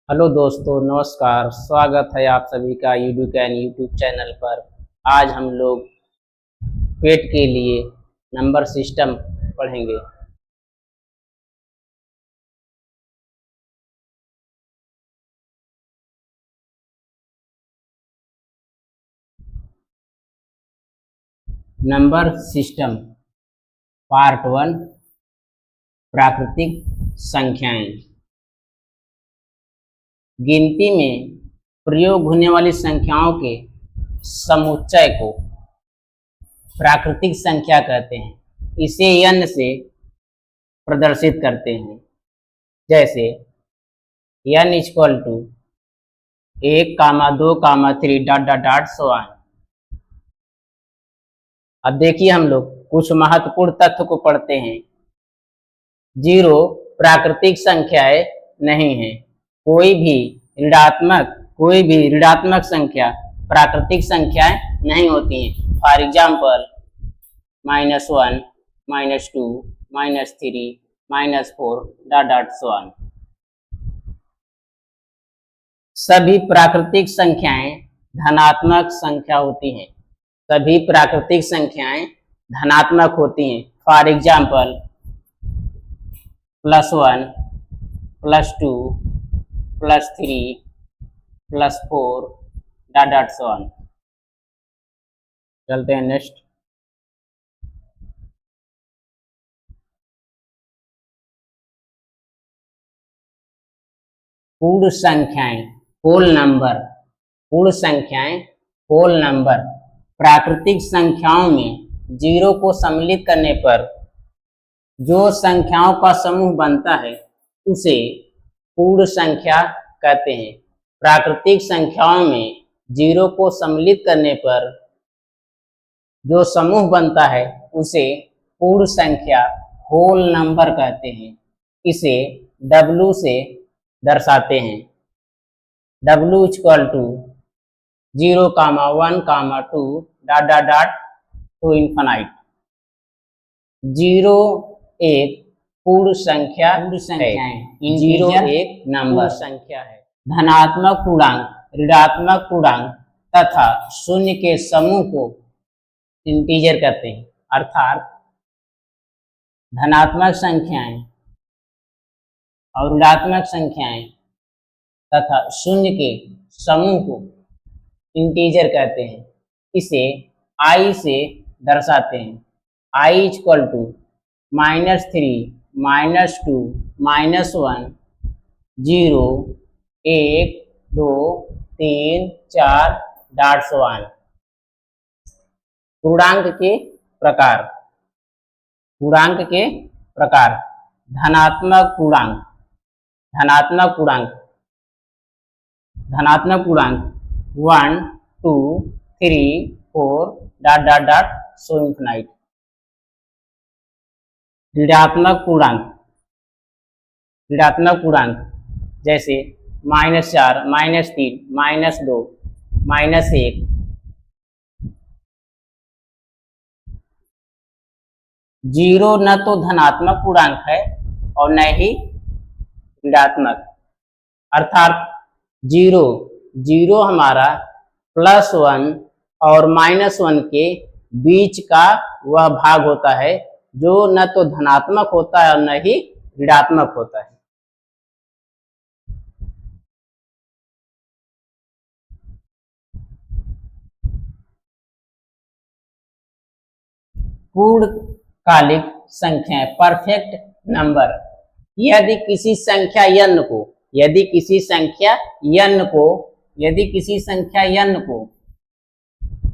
Hello दोस्तों, नमस्कार। स्वागत है आप सभी का यूट्यूब चैनल पर। आज हम लोग पेट के लिए नंबर सिस्टम पढ़ेंगे। नंबर सिस्टम पार्ट 1, प्राकृतिक संख्याएं। गिनती में प्रयोग होने वाली संख्याओं के समुच्चय को प्राकृतिक संख्या कहते हैं। इसे n से प्रदर्शित करते हैं। जैसे n equal to 1, 2, 3 dot dot dot so on. अब देखिए, हम लोग कुछ महत्वपूर्ण तथ्य को पढ़ते हैं। 0 प्राकृतिक संख्याएं नहीं है। कोई भी ऋणात्मक संख्या प्राकृतिक संख्याएं नहीं होती हैं। For example -1, -2, -3, -4 dot dot so on. सभी प्राकृतिक संख्याएं धनात्मक संख्या होती हैं। सभी प्राकृतिक संख्याएं धनात्मक होती हैं। For example +1, +2, +3, +4 dot dot so on. चलते हैं नेक्स्ट। पूर्ण संख्याएं होल नंबर प्राकृतिक संख्याओं में 0 को सम्मिलित करने पर जो संख्याओं का समूह बनता है उसे पूर्ण संख्या कहते हैं। प्राकृतिक संख्याओं में 0 को सम्मिलित करने पर जो समूह बनता है उसे पूर्ण संख्या होल नंबर कहते हैं। इसे W से दर्शाते हैं। W equal to 0, 1, 2 dot dot dot to infinite. 0 एक पूर्ण संख्या है। 0 एक नंबर संख्या है। धनात्मक पूर्णांक, ऋणात्मक पूर्णांक तथा शून्य के समूह को इंटीजर कहते हैं। अर्थात धनात्मक संख्याएं और ऋणात्मक संख्याएं तथा शून्य के समूह को इंटीजर कहते हैं। इसे I से दर्शाते हैं। I equal to -3, -2, -1, 0, 1, 2, 3, 4 dot so on. पूर्णांक के प्रकार धनात्मक पूर्णांक 1, 2, 3, 4 dot dot dot so infinite. ऋणात्मक पूर्णांक जैसे -4, -3, -2, -1। जीरो न तो धनात्मक पूर्णांक है और न ही ऋणात्मक। अर्थात जीरो हमारा +1 और -1 के बीच का वह भाग होता है जो न तो धनात्मक होता है और न ही ऋणात्मक होता है। पूर्णकालिक संख्याएं, परफेक्ट नंबर। यदि किसी संख्या n को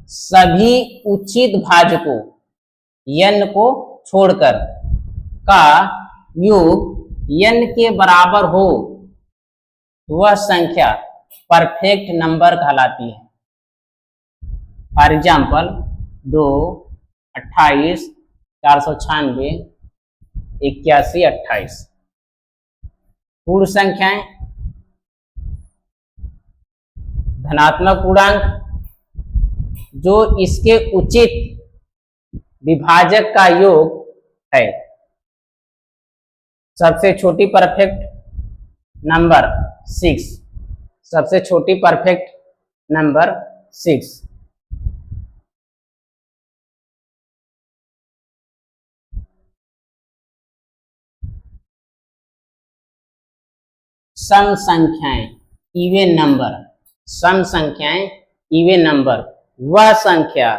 सभी उचित भाजकों n को छोड़कर का योग n के बराबर हो तो वह संख्या परफेक्ट नंबर कहलाती है। For example 2, 28, 496, 81, 28। पूर्ण संख्याएं धनात्मक पूर्णांक जो इसके उचित विभाजक का योग है। सबसे छोटी परफेक्ट नंबर 6, सबसे छोटी परफेक्ट नंबर 6। सम संख्याएं इवन नंबर, सम संख्याएं इवन नंबर वह संख्या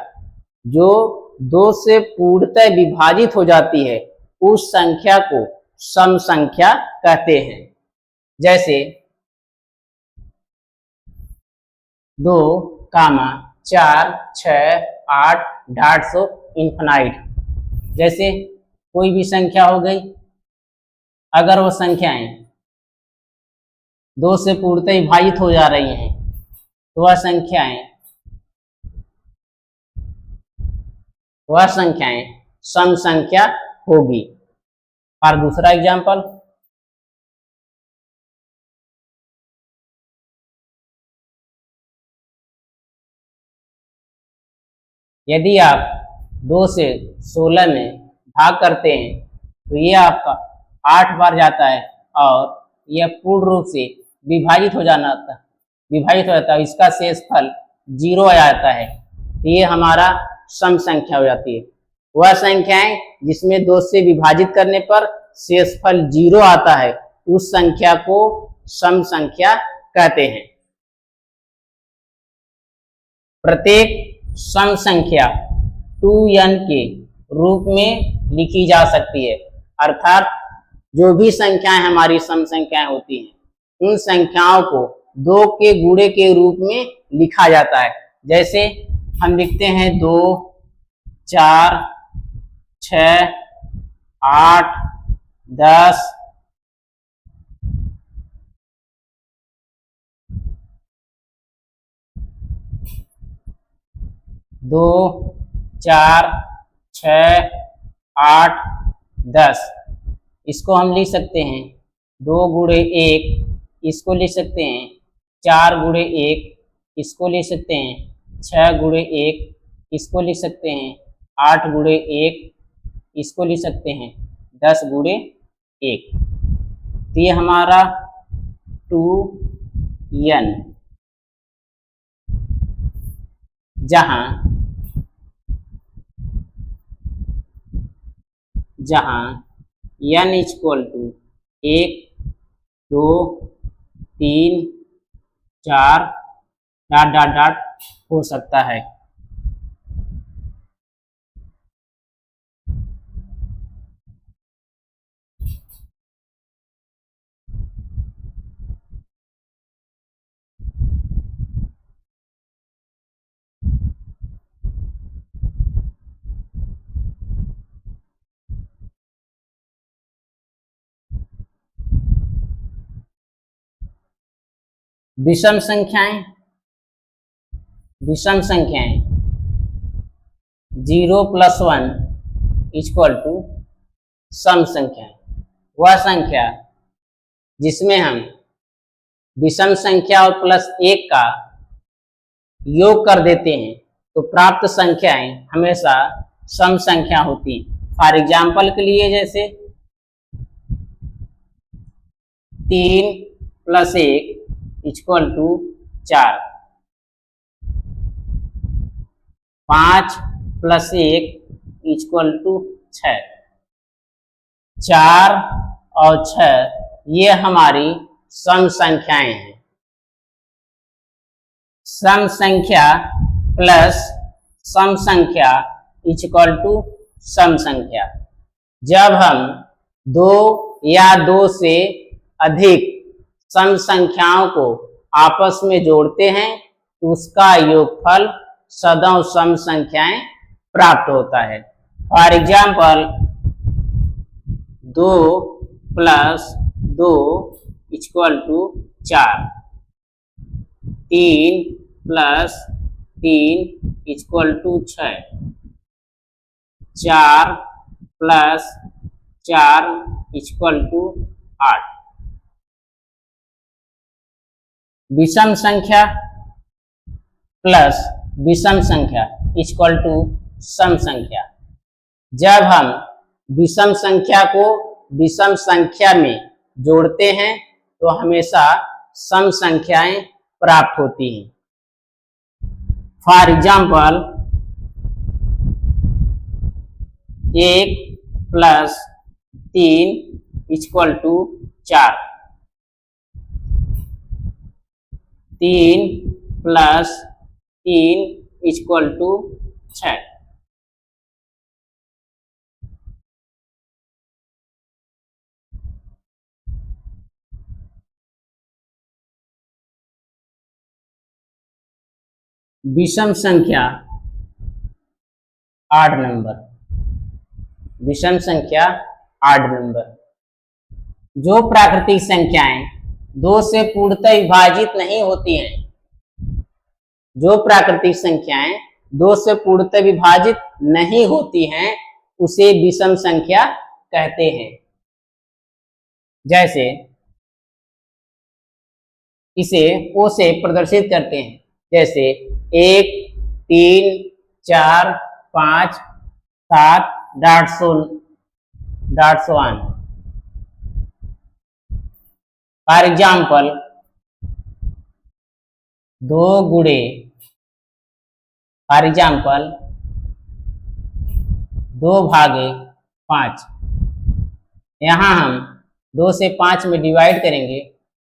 जो 2 से पूर्णतः विभाजित हो जाती है, उस संख्या को सम संख्या कहते हैं। जैसे 2, 4, 6, 8, .100 इन्फिनाइट। जैसे कोई भी संख्या हो गई, अगर वो संख्याएं 2 से पूर्णतः विभाजित हो जा रही हैं तो वह संख्याएं सम संख्या होगी। और दूसरा एग्जांपल, यदि आप 2 से 16 में भाग करते हैं तो ये आपका 8 बार जाता है और यह पूर्ण रूप से विभाजित हो जाता है, इसका शेषफल 0 आ जाता है। तो ये हमारा सम संख्या हो जाती है। वह संख्याएं जिसमें 2 से विभाजित करने पर शेषफल 0 आता है, उस संख्या को सम संख्या कहते हैं। प्रत्येक सम संख्या 2n के रूप में लिखी जा सकती है, अर्थात जो भी संख्याएं हमारी सम संख्याएं होती हैं, उन संख्याओं को 2 के गुणे के रूप में लिखा जाता है। जैसे हम लिखते हैं 2, 4, 6, 8, 10, 2, 4, 6, 8, 10। इसको हम लिख सकते हैं 2 गुणे 1, इसको लिख सकते हैं 4 गुणे 1, इसको लिख सकते हैं 6 गुणे 1, इसको लिख सकते हैं 8 गुणे 1, इसको लिख सकते हैं 10 गुणे 1। तो ये हमारा 2n, जहां n इक्वल टू 1, 2, 3, 4 ... हो सकता है। विषम संख्याएं 0 + 1 = सम संख्याएं, वह संख्या जिसमें हम विषम संख्या और +1 का योग कर देते हैं तो प्राप्त संख्याएं हमेशा सम संख्या होती हैं। फॉर एग्जाम्पल के लिए जैसे 3 + 1 = 4, 5 + 1 = 6, 4 और 6 ये हमारी सम संख्याएं हैं। सम संख्या प्लस सम संख्या = सम संख्या। जब हम 2 या 2 से अधिक सम संख्याओं को आपस में जोड़ते हैं तो उसका योगफल सदैव सम संख्याएं प्राप्त होता है। For example 2 + 2 = 4, 3 + 3 = 6, 4 + 4 = 8। विषम संख्या प्लस विषम संख्या = सम संख्या। जब हम विषम संख्या को विषम संख्या में जोड़ते हैं तो हमेशा सम संख्याएं प्राप्त होती हैं। For example 1+3 = 4, 3+3 = 6। विषम संख्या 8 नंबर। विषम संख्या 8 नंबर। जो प्राकृतिक संख्याएं 2 से पूर्णतः विभाजित नहीं होती हैं, जो प्राकृतिक संख्याएं 2 से पूर्णतः विभाजित नहीं होती हैं, उसे विषम संख्या कहते हैं। जैसे इसे ओ से प्रदर्शित करते हैं, जैसे 1, 3, 4, 5, 7, .1। फॉर एग्जाम्पल 2 गुणे, फॉर एग्जाम्पल 2/5। यहाँ हम 2 से 5 में डिवाइड करेंगे,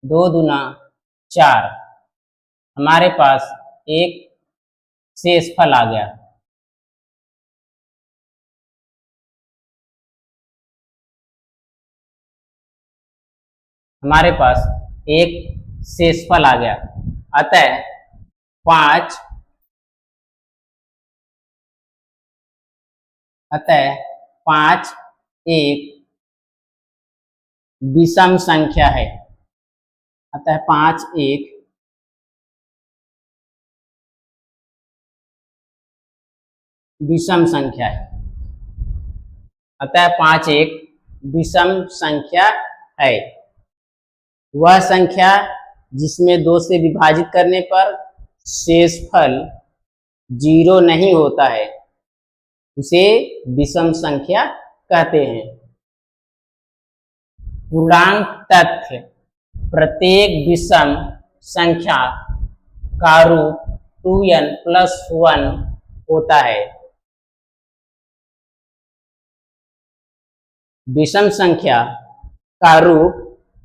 2 दूना 4, हमारे पास एक शेषफल आ गया। हमारे पास एक शेषफल आ गया। अतः 5 एक विषम संख्या है। अतः 5 एक विषम संख्या है। अतः 5 एक विषम संख्या है। वह संख्या जिसमें 2 से विभाजित करने पर शेषफल 0 नहीं होता है, उसे विषम संख्या कहते हैं। पूर्णांक तथ्य प्रत्येक विषम संख्या का रूप 2n+1 होता है। विषम संख्या का रूप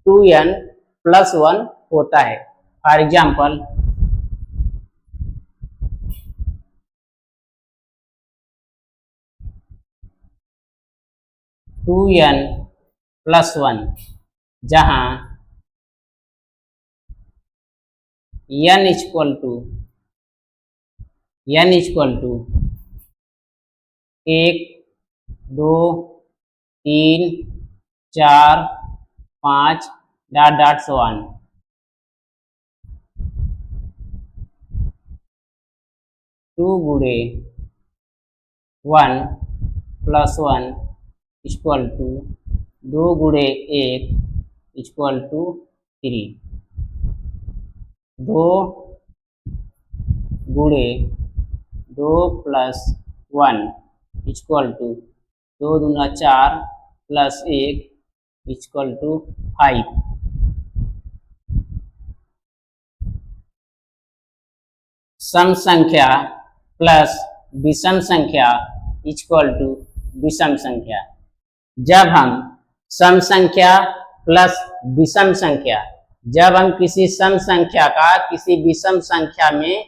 2n+1 होता है। फॉर एग्जाम्पल 2n+1, जहाँ n = 1, 2, 3, 4, 5, .so on। 2 गुणे 1+1 = 2 गुणे 1 = 3। 2 गुणे 2 + 1 = 2 दूना 4 + 1 = 5। सम संख्या प्लस विषम संख्या = विषम संख्या। जब हम सम संख्या प्लस विषम संख्या, जब हम किसी सम संख्या का किसी विषम संख्या में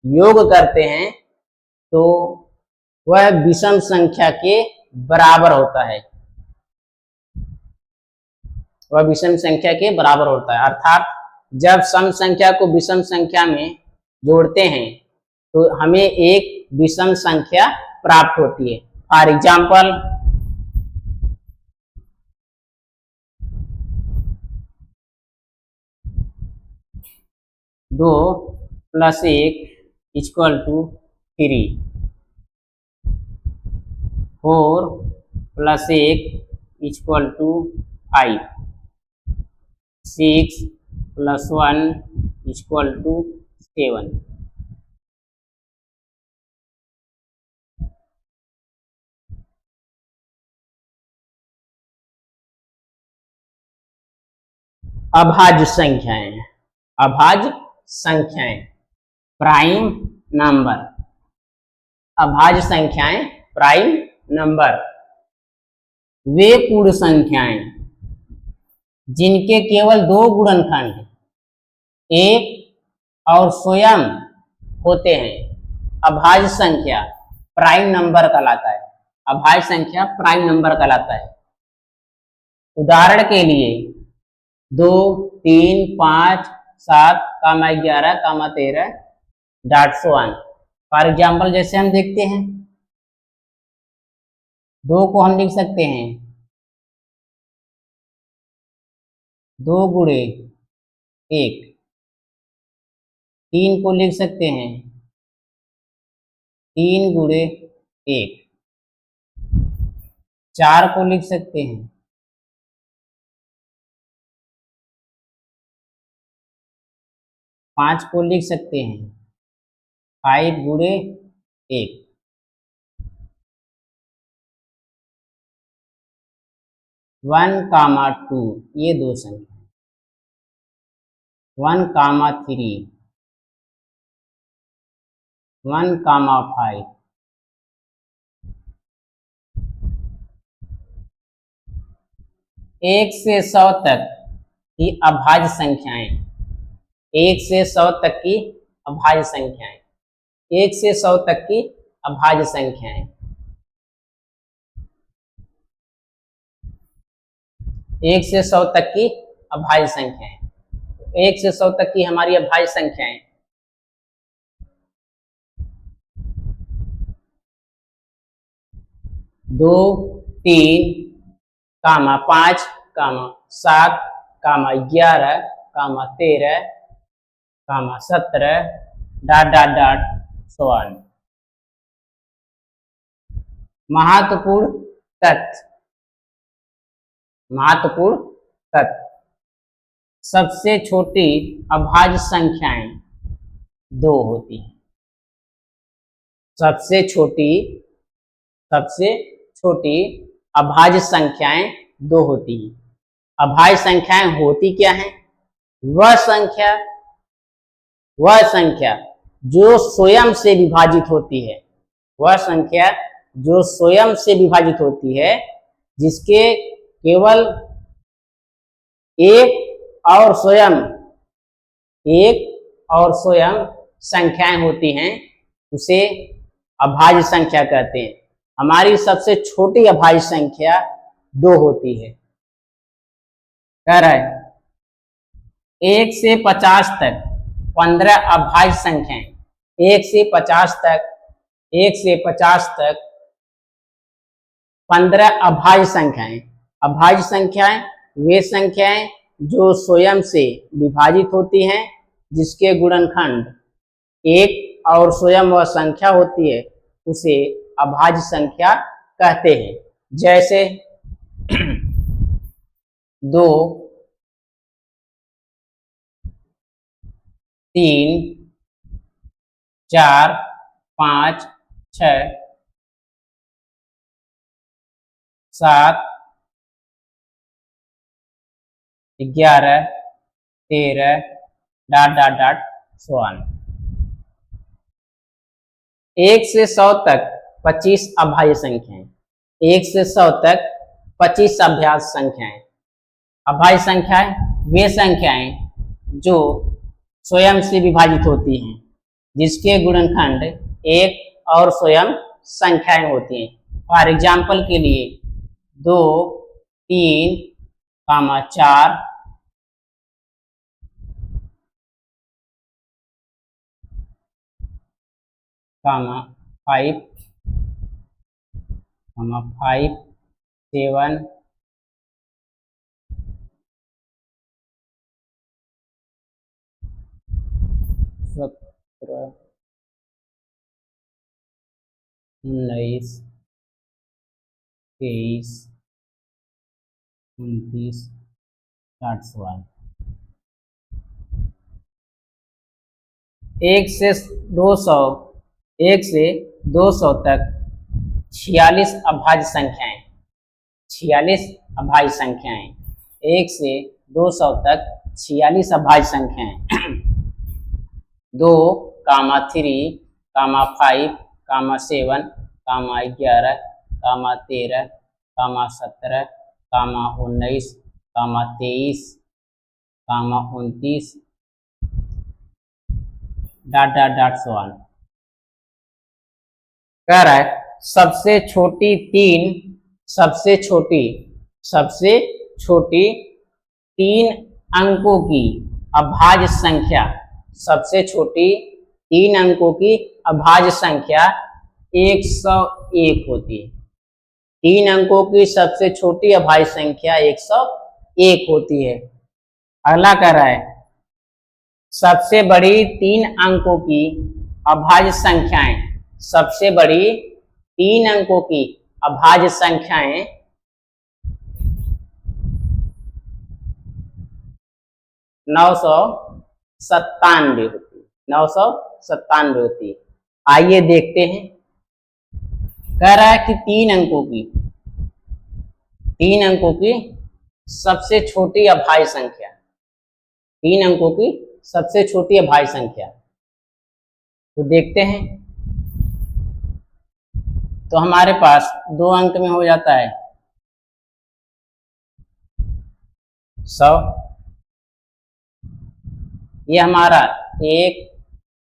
योग करते हैं, तो वह विषम संख्या के बराबर होता है। वह विषम संख्या के बराबर होता है। अर्थात जब सम संख्या को विषम संख्या में जोड़ते हैं, तो हमें एक विषम संख्या प्राप्त होती है। For example 2 + 1 = 3, 4 + 1 = 5, 6 + 1 = 7। अभाज्य संख्याएं। अभाज्य संख्याएं, प्राइम नंबर। अभाज्य संख्याएं प्राइम नंबर वे पूर्ण संख्याएं जिनके केवल दो गुणनखंड एक और स्वयं होते हैं, अभाज्य संख्या प्राइम नंबर कहलाता है। अभाज्य संख्या प्राइम नंबर कहलाता है। उदाहरण के लिए 2, 3, 5, 7, 11, 13, .1। फॉर एग्जाम्पल जैसे हम देखते हैं, 2 को हम लिख सकते हैं 2 गुणे 1, 3 को लिख सकते हैं 3 गुणे 1, 4 को लिख सकते हैं 5 को लिख सकते हैं 5 गुणे 1। 1, 2 ये दो संख्या, 1, 3, 1, 5। एक से 100 तक की अभाज्य संख्याएं, 1 से 100 तक की अभाज्य संख्याएं, 1 से 100 तक की अभाज्य संख्याएं, 1 से 100 तक की अभाज्य संख्याएं, 1 से 100 तक की हमारी अभाज्य संख्याएं 2, 3, 5, 7, 11, 13, 17, ... महत्वपूर्ण तथ्य, महत्वपूर्ण तथ्य। सबसे छोटी अभाज्य संख्याएं 2 होती हैं। सबसे छोटी अभाज्य संख्याएं 2 होती हैं। अभाज्य संख्याएं होती क्या हैं? वह संख्या जो स्वयं से विभाजित होती है, वह संख्या जो स्वयं से विभाजित होती है, जिसके केवल एक और स्वयं संख्याएं होती हैं, उसे अभाज्य संख्या कहते हैं। हमारी सबसे छोटी अभाज्य संख्या 2 होती है। कह रहा है 1 से 50 तक 15 अभाज्य संख्याएं, 1 से 50 तक 15 अभाज्य संख्याएं। अभाज्य संख्याएं वे संख्याएं जो स्वयं से विभाजित होती हैं, जिसके गुणनखंड एक और स्वयं वह संख्या होती है, उसे अभाज्य संख्या कहते हैं। जैसे 2, 3, 4, 5, 6, 7, 11, 13, ... 1 से 100 तक 25 अभाज्य संख्याएं, 1 से 100 तक 25 अभाज्य संख्याएं। अभाज्य संख्याएं वे संख्याएं जो स्वयं से विभाजित होती हैं, जिसके गुणनखंड एक और स्वयं संख्याएं होती हैं। फॉर एग्जाम्पल के लिए 2, 3, 4, 5, 7, 17, 19, 23, 29, 60। 1 से 200 तक 46 अभाज्य संख्याएं, 46 अभाज्य संख्याएं, 1 से 200 तक 46 अभाज्य संख्याएं 2, 3, 5, 7, 11, 13, 17, 19, 23, 29 dot dot dot so on. कह रहा है सबसे छोटी 3 अंकों की अभाज्य संख्या, सबसे छोटी 3 अंकों की अभाज्य संख्या 101 होती है। 3 अंकों की सबसे छोटी अभाज्य संख्या 101 होती है। अगला कह रहा है सबसे बड़ी 3 अंकों की अभाज्य संख्याएं, सबसे बड़ी 3 अंकों की अभाज्य संख्याएं 997 होती है, 997 होती है। आइए देखते हैं। कह रहा है कि 3 अंकों की सबसे छोटी अभाज्य संख्या, 3 अंकों की सबसे छोटी अभाज्य संख्या, तो देखते हैं। तो हमारे पास 2 अंक में हो जाता है 100, ये हमारा 1,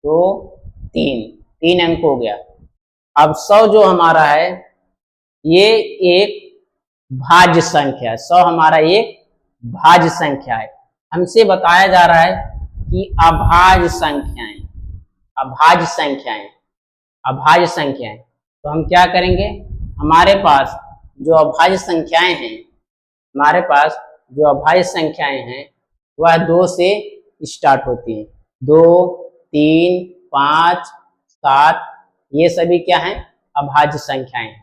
2, 3 अंक हो गया। अब 100 जो हमारा है ये एक भाज्य संख्या है, 100 हमारा एक भाज्य संख्या है। हमसे बताया जा रहा है कि अभाज्य संख्याएं, तो हम क्या करेंगे, हमारे पास जो अभाज्य संख्याएं हैं वह 2 से स्टार्ट होती हैं। 2, 3, 5, 7 ये सभी क्या हैं, अभाज्य संख्याएं।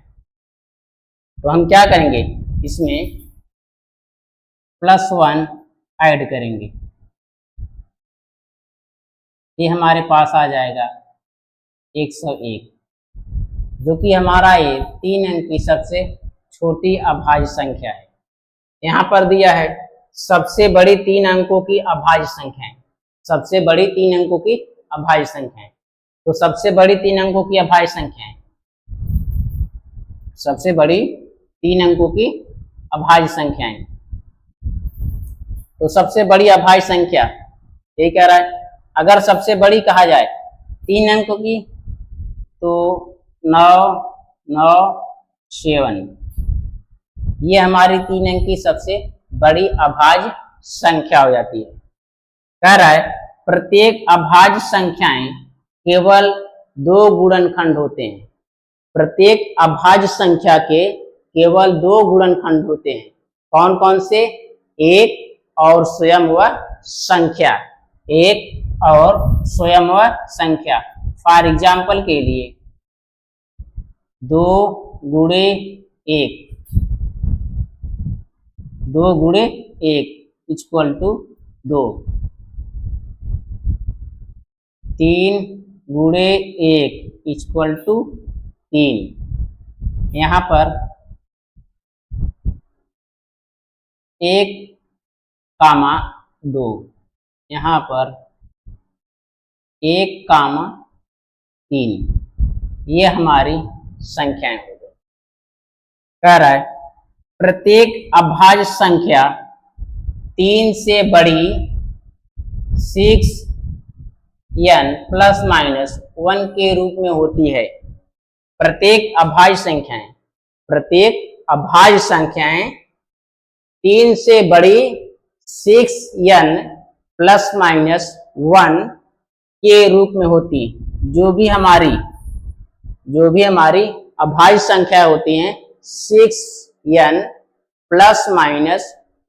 तो हम क्या करेंगे, इसमें +1 ऐड करेंगे, ये हमारे पास आ जाएगा 101, जो कि हमारा ये 3 अंक की सबसे छोटी अभाज्य संख्या है। यहाँ पर दिया है सबसे बड़ी 3 अंकों की अभाज्य संख्याएं, सबसे बड़ी 3 अंकों की अभाज्य संख्याएं। तो सबसे बड़ी 3 अंकों की अभाज्य संख्याएं, सबसे बड़ी 3 अंकों की अभाज्य संख्याएं। तो सबसे बड़ी अभाज्य संख्या ये कह रहा है, अगर सबसे बड़ी कहा जाए 3 अंकों की तो 997, ये हमारी 3 अंक की सबसे बड़ी अभाज्य संख्या हो जाती है। कह रहा है प्रत्येक अभाज्य संख्याएं केवल 2 गुणनखंड होते हैं, प्रत्येक अभाज्य संख्या के केवल 2 गुणनखंड होते हैं। कौन कौन से, एक और स्वयं व संख्या, एक और स्वयं व संख्या। फॉर एग्जाम्पल के लिए 2 गुणे 1, 2 गुणे 1 इक्वल टू 2, 3 गुणे 1 इक्वल टू 3। यहाँ पर 1,2, यहाँ पर 1,3, ये हमारी संख्याएं हो गई। कह रहा है प्रत्येक अभाज्य संख्या 3 से बड़ी 6n ± 1 के रूप में होती है। प्रत्येक अभाज्य संख्याएं 3 से बड़ी 6n ± 1 के रूप में होती, जो भी हमारी अभाज्य संख्या होती हैं 6n ±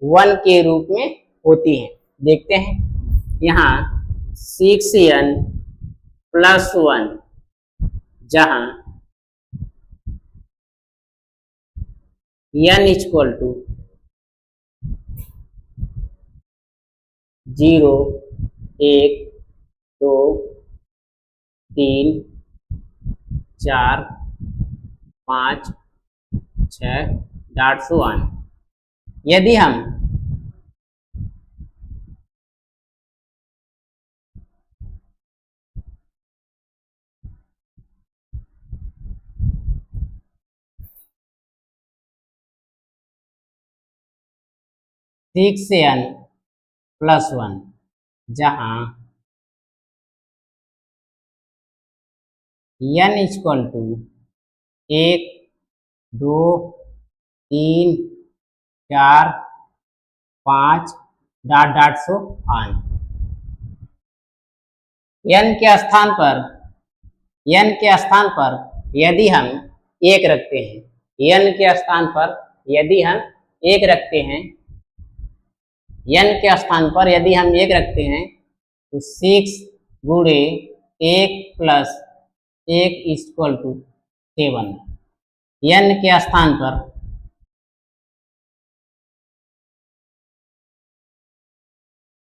1 के रूप में होती हैं। देखते हैं यहाँ 6n + 1, जहां n equal to 0, 1, 2, 3, 4, 5, 6 dot so on. यदि हम 6n+1, जहां n equal to 1, 2, 3, 4, 5 ... so on. n के स्थान पर यदि हम 1 रखते हैं, n के स्थान पर यदि हम 1 रखते हैं, n के स्थान पर यदि हम 1 रखते हैं तो 6 गुणे 1 + 1 इक्वल टू 7। n के स्थान पर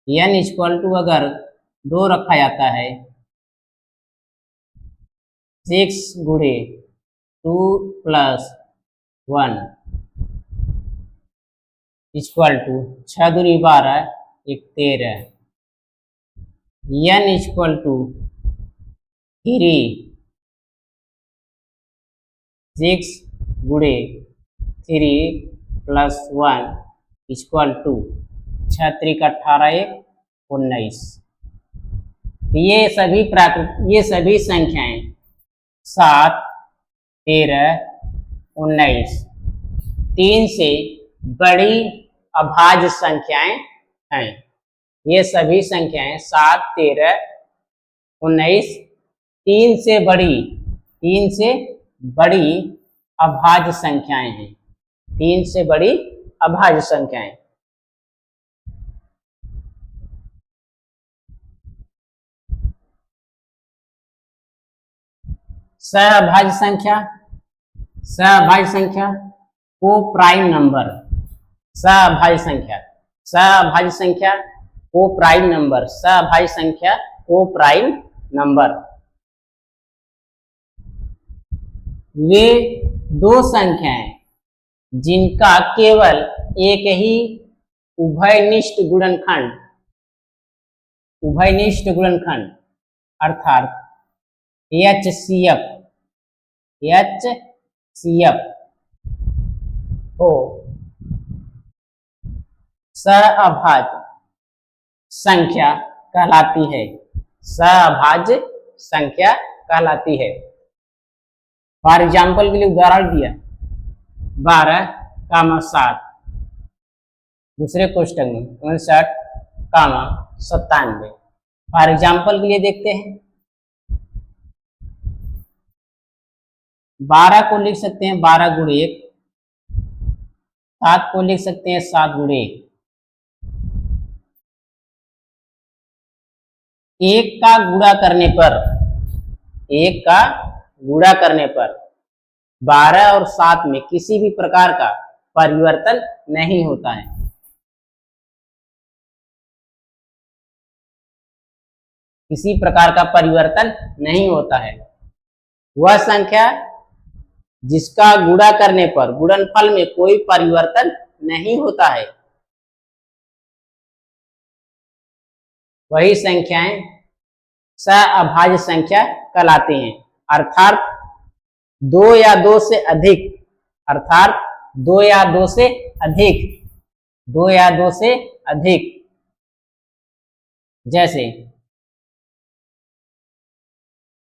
n इक्वल टू अगर 2 रखा जाता है, 6 गुणे 2 + 1 इक्वल टू 6 दूनी 12, 1 13। n इक्वल टू 3, 6 गुणे 3 + 1 इक्वल टू 6 3 18, 1 19। ये सभी संख्याएं 7, 13, 19 3 से बड़ी अभाज्य संख्याएं हैं। ये सभी संख्याएं 7, 13, 19 3 से बड़ी अभाज्य संख्याएं हैं। 3 से बड़ी अभाज्य संख्याएं। सहअभाज्य संख्या को प्राइम नंबर, सहअभाज्य संख्या को प्राइम नंबर। वे दो संख्याएं जिनका केवल एक ही उभयनिष्ठ गुणनखंड अर्थात HCF हो सहअभाज्य संख्या कहलाती है। फॉर एग्जाम्पल के लिए उदाहरण दिया 12, 7, दूसरे कोष्टक में 59, 97। फॉर एग्जाम्पल के लिए देखते हैं, 12 को लिख सकते हैं 12 गुणे 1, 7 को लिख सकते हैं 7 गुणे 1। 1 का गुणा करने पर 12 और 7 में किसी भी प्रकार का परिवर्तन नहीं होता है। किसी प्रकार का परिवर्तन नहीं होता है। वह संख्या जिसका गुणा करने पर गुणनफल में कोई परिवर्तन नहीं होता है, वही संख्याएं सहअभाज्य संख्या कहलाते हैं। अर्थात 2 या 2 से अधिक, जैसे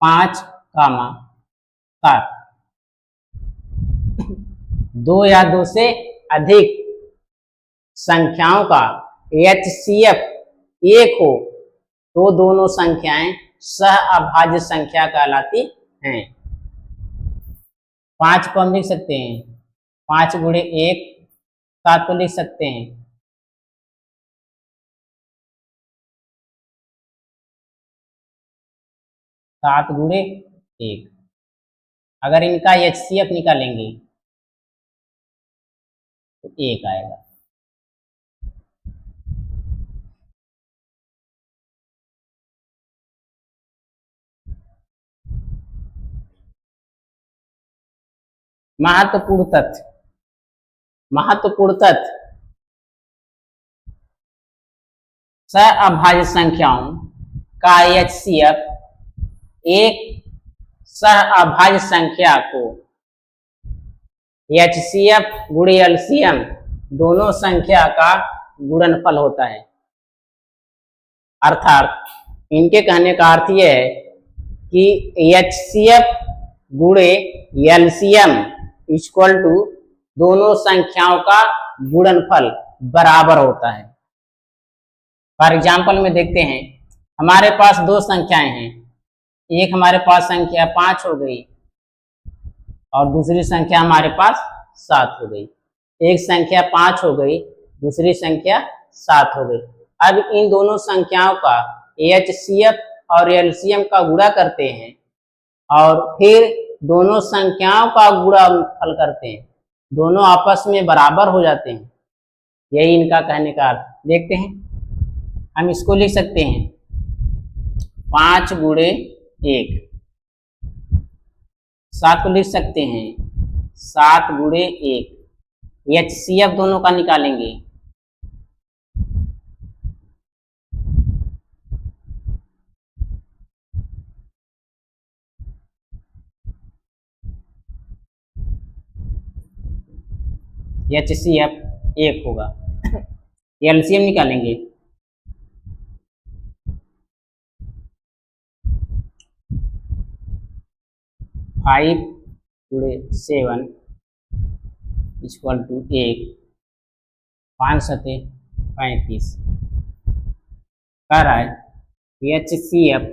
5, 7। 2 या 2 से अधिक संख्याओं का HCF 1 हो तो दोनों संख्याएं सहअभाज्य संख्या कहलाती हैं। 5 को हम लिख सकते हैं 5 गुणे 1, 7 को लिख सकते हैं 7 गुणे 1। अगर इनका HCF निकालेंगे तो 1 आएगा। महत्वपूर्ण तथ्य सहअभाज्य संख्याओं का HCF एक सहअभाज्य संख्या को HCF गुणे LCM दोनों संख्या का गुणनफल होता है। अर्थात इनके कहने का अर्थ यह है कि HCF गुणे एलसीएम इक्वल टू दोनों संख्याओं का गुणनफल बराबर होता है। फॉर एग्जाम्पल में देखते हैं, हमारे पास दो संख्याएं हैं, एक हमारे पास संख्या 5 हो गई और दूसरी संख्या हमारे पास 7 हो गई। एक संख्या 5 हो गई, दूसरी संख्या 7 हो गई। अब इन दोनों संख्याओं का HCF और LCM का गुणा करते हैं और फिर दोनों संख्याओं का गुणनफल करते हैं, दोनों आपस में बराबर हो जाते हैं। यही इनका कहने का अर्थ। देखते हैं, हम इसको लिख सकते हैं 5 गुणे 1, 7 को लिख सकते हैं 7 गुणे 1। HCF दोनों का निकालेंगे, HCF 1 होगा। LCM निकालेंगे, फाइव गुणे 7 इक्वल टू 1, 5 सते 35। कह रहा है HCF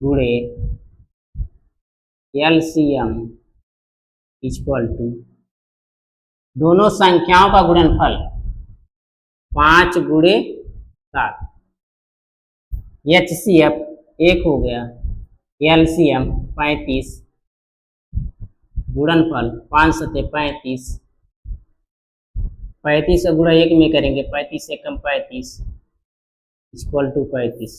गुणे LCM इक्वल टू दोनों संख्याओं का गुणनफल 5 गुणे 7। HCF 1 हो गया, LCM 35, गुणनफल 5 सते 35, 35 का गुणा 1 में करेंगे, 35 से कम 35 इक्वल टू 35।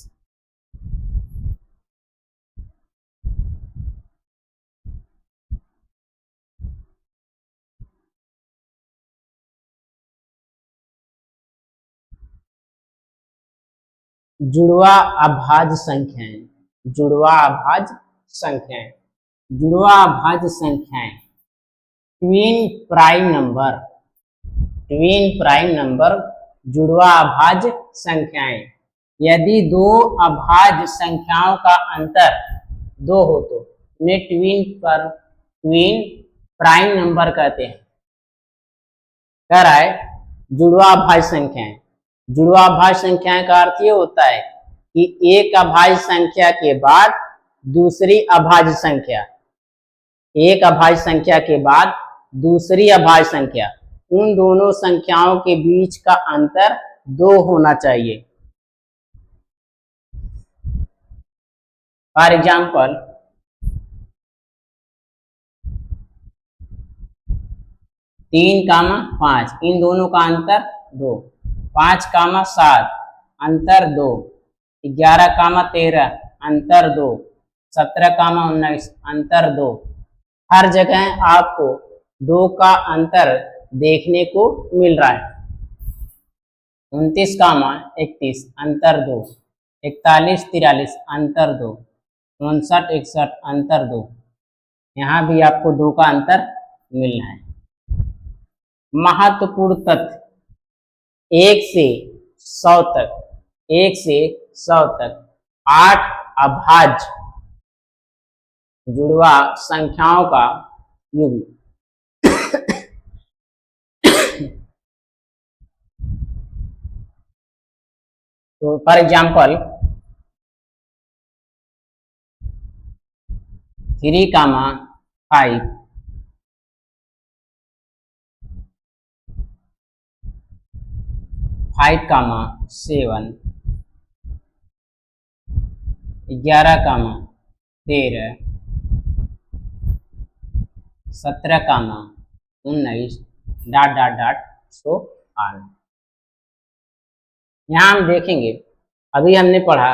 जुड़वा अभाज्य संख्याएं, जुड़वा अभाज्य संख्याएं, जुड़वा अभाज्य संख्याएं, twin prime number, twin prime number जुड़वा अभाज्य संख्याएं। यदि दो अभाज्य संख्याओं का अंतर 2 हो तो उन्हें ट्विन प्राइम नंबर कहते हैं। कह रहा है जुड़वा अभाज्य संख्याएं, जुड़वा अभाज्य संख्याएं का अर्थ ये होता है कि एक अभाज्य संख्या के बाद दूसरी अभाज्य संख्या, एक अभाज्य संख्या के बाद दूसरी अभाज्य संख्या, उन दोनों संख्याओं के बीच का अंतर 2 होना चाहिए। फॉर एग्जाम्पल, 3, 5, इन दोनों का अंतर 2, 5, 7 अंतर 2, 11, 13 अंतर 2, 17, 19 अंतर 2। हर जगह आपको 2 का अंतर देखने को मिल रहा है। 29, 31 अंतर 2, 41, 43 अंतर 2, 59, 61 अंतर 2। यहाँ भी आपको 2 का अंतर मिल रहा है। महत्वपूर्ण तथ्य, 1 से 100 तक, 1 से 100 तक 8 अभाज्य जुड़वा संख्याओं का युग्म। तो फॉर एग्जाम्पल 3, 5, 5, 7, 11, 13, 17, 19 ... सो ऑन। यहाँ हम देखेंगे, अभी हमने पढ़ा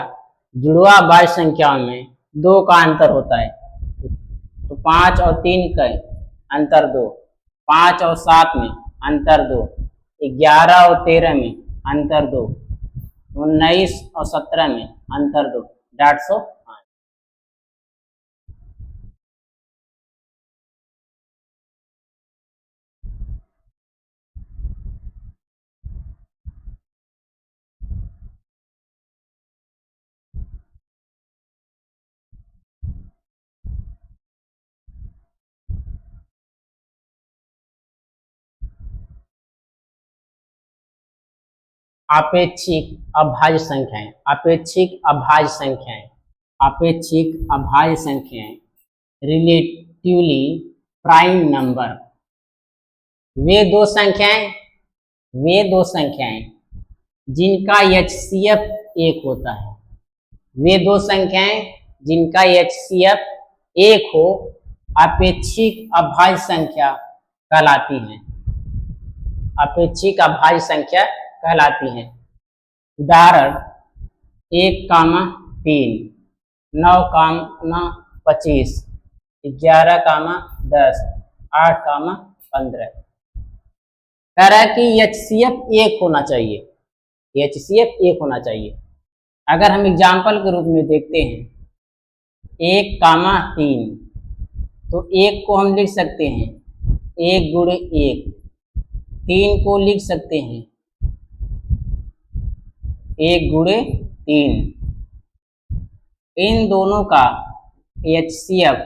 जुड़वा अभाज्य संख्याओं में 2 का अंतर होता है, तो 5 और 3 का अंतर 2, 5 और 7 में अंतर 2, 11 और 13 में अंतर 2, 19 और 17 में अंतर 2 ... सो अपेक्षिक अभाज्य संख्याएं, अपेक्षिक अभाज्य संख्याएं, अपेक्षिक अभाज्य संख्याएं, रिलेटिवली प्राइम नंबर, वे दो संख्याएं जिनका HCF 1 होता है, वे दो संख्याएं जिनका HCF 1 हो अपेक्षिक अभाज्य संख्या कहलाती हैं, अपेक्षिक अभाज्य संख्या कहलाती हैं। उदाहरण 1,3, 9,25, 11,10, 8,15 कह रहा है कि HCF 1 होना चाहिए, HCF 1 होना चाहिए। अगर हम एग्जाम्पल के रूप में देखते हैं 1,3, तो 1 को हम लिख सकते हैं 1 गुणे 1, 3 को लिख सकते हैं 1 गुणे 3। इन दोनों का HCF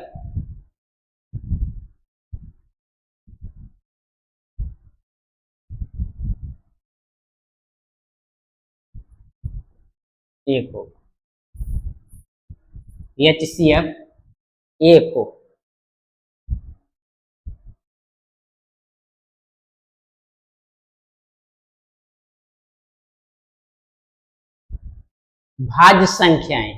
एक हो, HCF 1 हो। भाज्य संख्याएं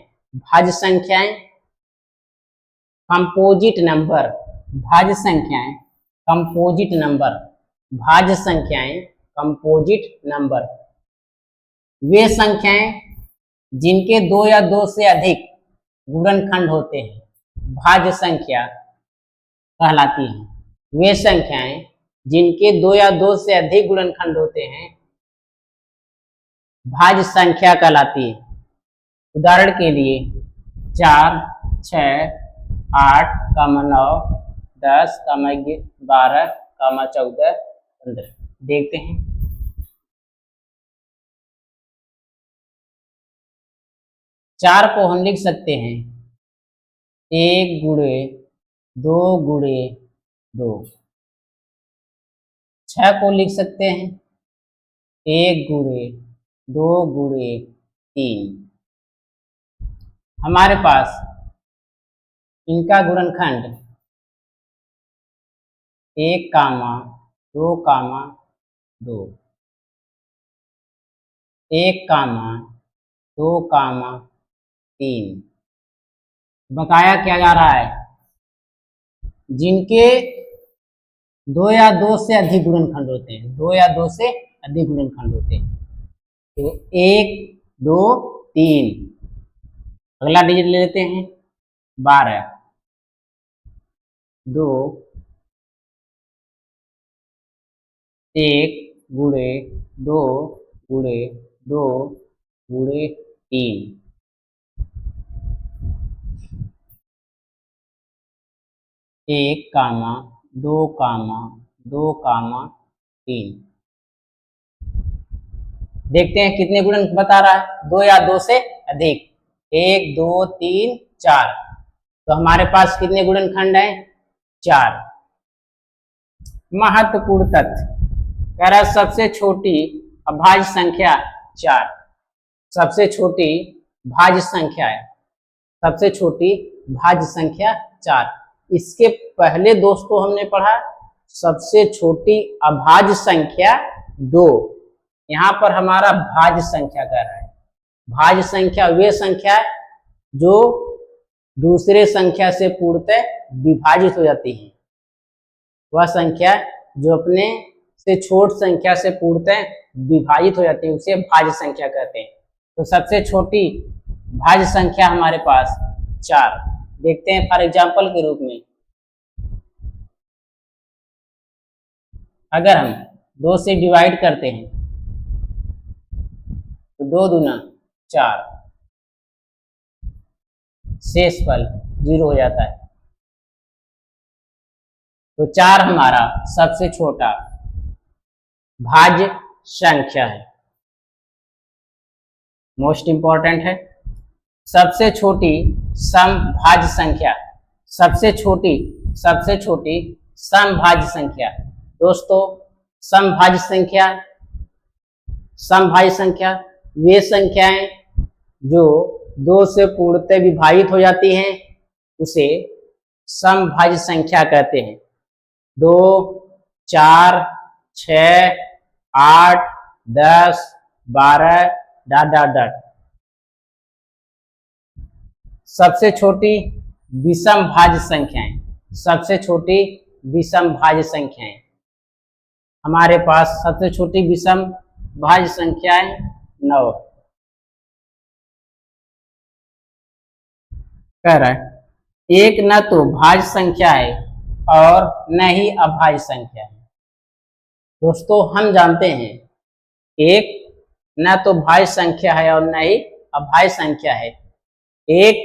कंपोजिट नंबर, भाज्य संख्याएं कंपोजिट नंबर, वे संख्याएं जिनके 2 या 2 से अधिक गुणनखंड होते हैं भाज्य संख्या कहलाती हैं। वे संख्याएं जिनके 2 या 2 से अधिक गुणनखंड होते हैं भाज्य संख्या कहलाती है। उदाहरण के लिए 4, 6, 8, 9, 10, 12, 14, 15 देखते हैं। 4 को हम लिख सकते हैं 1 गुणे 2 गुणे 2। 6 को लिख सकते हैं 1 गुणे 2 गुणे 3। हमारे पास इनका गुणनखंड 1, 2, 2, 1, 2, 3 बताया क्या जा रहा है, जिनके 2 या 2 से अधिक गुणनखंड होते हैं, 2 या 2 से अधिक गुणनखंड होते हैं। तो 1, 2, 3, अगला डिजिट ले लेते हैं 12, 2, 1 गुणे 2 गुणे 2 गुणे 3, 1, 2, 2, 3 देखते हैं कितने गुणन बता रहा है, 2 या 2 से अधिक, 1, 2, 3, 4। तो हमारे पास कितने गुणनखंड हैं 4। महत्वपूर्ण तथ्य कह रहा है सबसे छोटी अभाज्य संख्या 4, सबसे छोटी भाज्य संख्या है, सबसे छोटी भाज्य संख्या 4। इसके पहले दोस्तों हमने पढ़ा सबसे छोटी अभाज्य संख्या 2, यहाँ पर हमारा भाज्य संख्या कह रहा है। भाज्य संख्या वे संख्या जो दूसरे संख्या से पूर्णतः विभाजित हो जाती है, वह संख्या जो अपने से छोट संख्या से पूर्णतः विभाजित हो जाती है उसे भाज्य संख्या कहते हैं। तो सबसे छोटी भाज्य संख्या हमारे पास 4। देखते हैं फॉर एग्जांपल के रूप में, अगर हम 2 से डिवाइड करते हैं तो 2 दूना 4, शेषफल 0 हो जाता है। तो 4 हमारा सबसे छोटा भाज्य संख्या है, मोस्ट इंपॉर्टेंट है। सबसे छोटी समभाज्य संख्या, सबसे छोटी समभाज्य संख्या। दोस्तों समभाज्य संख्या समभाज्य संख्या वे संख्याएं जो 2 से पूर्णतः विभाजित हो जाती हैं, उसे समभाज्य संख्या कहते हैं। 2, 4, 6, 8, 10, 12 डॉट डॉट डॉट। सबसे छोटी विषम भाज्य संख्याएं, सबसे छोटी विषम भाज्य संख्याएं, हमारे पास सबसे छोटी विषम भाज्य संख्याएं 9। कह रहा है एक न तो भाज्य संख्या है और न ही अभाज्य संख्या है। दोस्तों हम जानते हैं एक न तो भाज्य संख्या है और न ही अभाज्य संख्या है। एक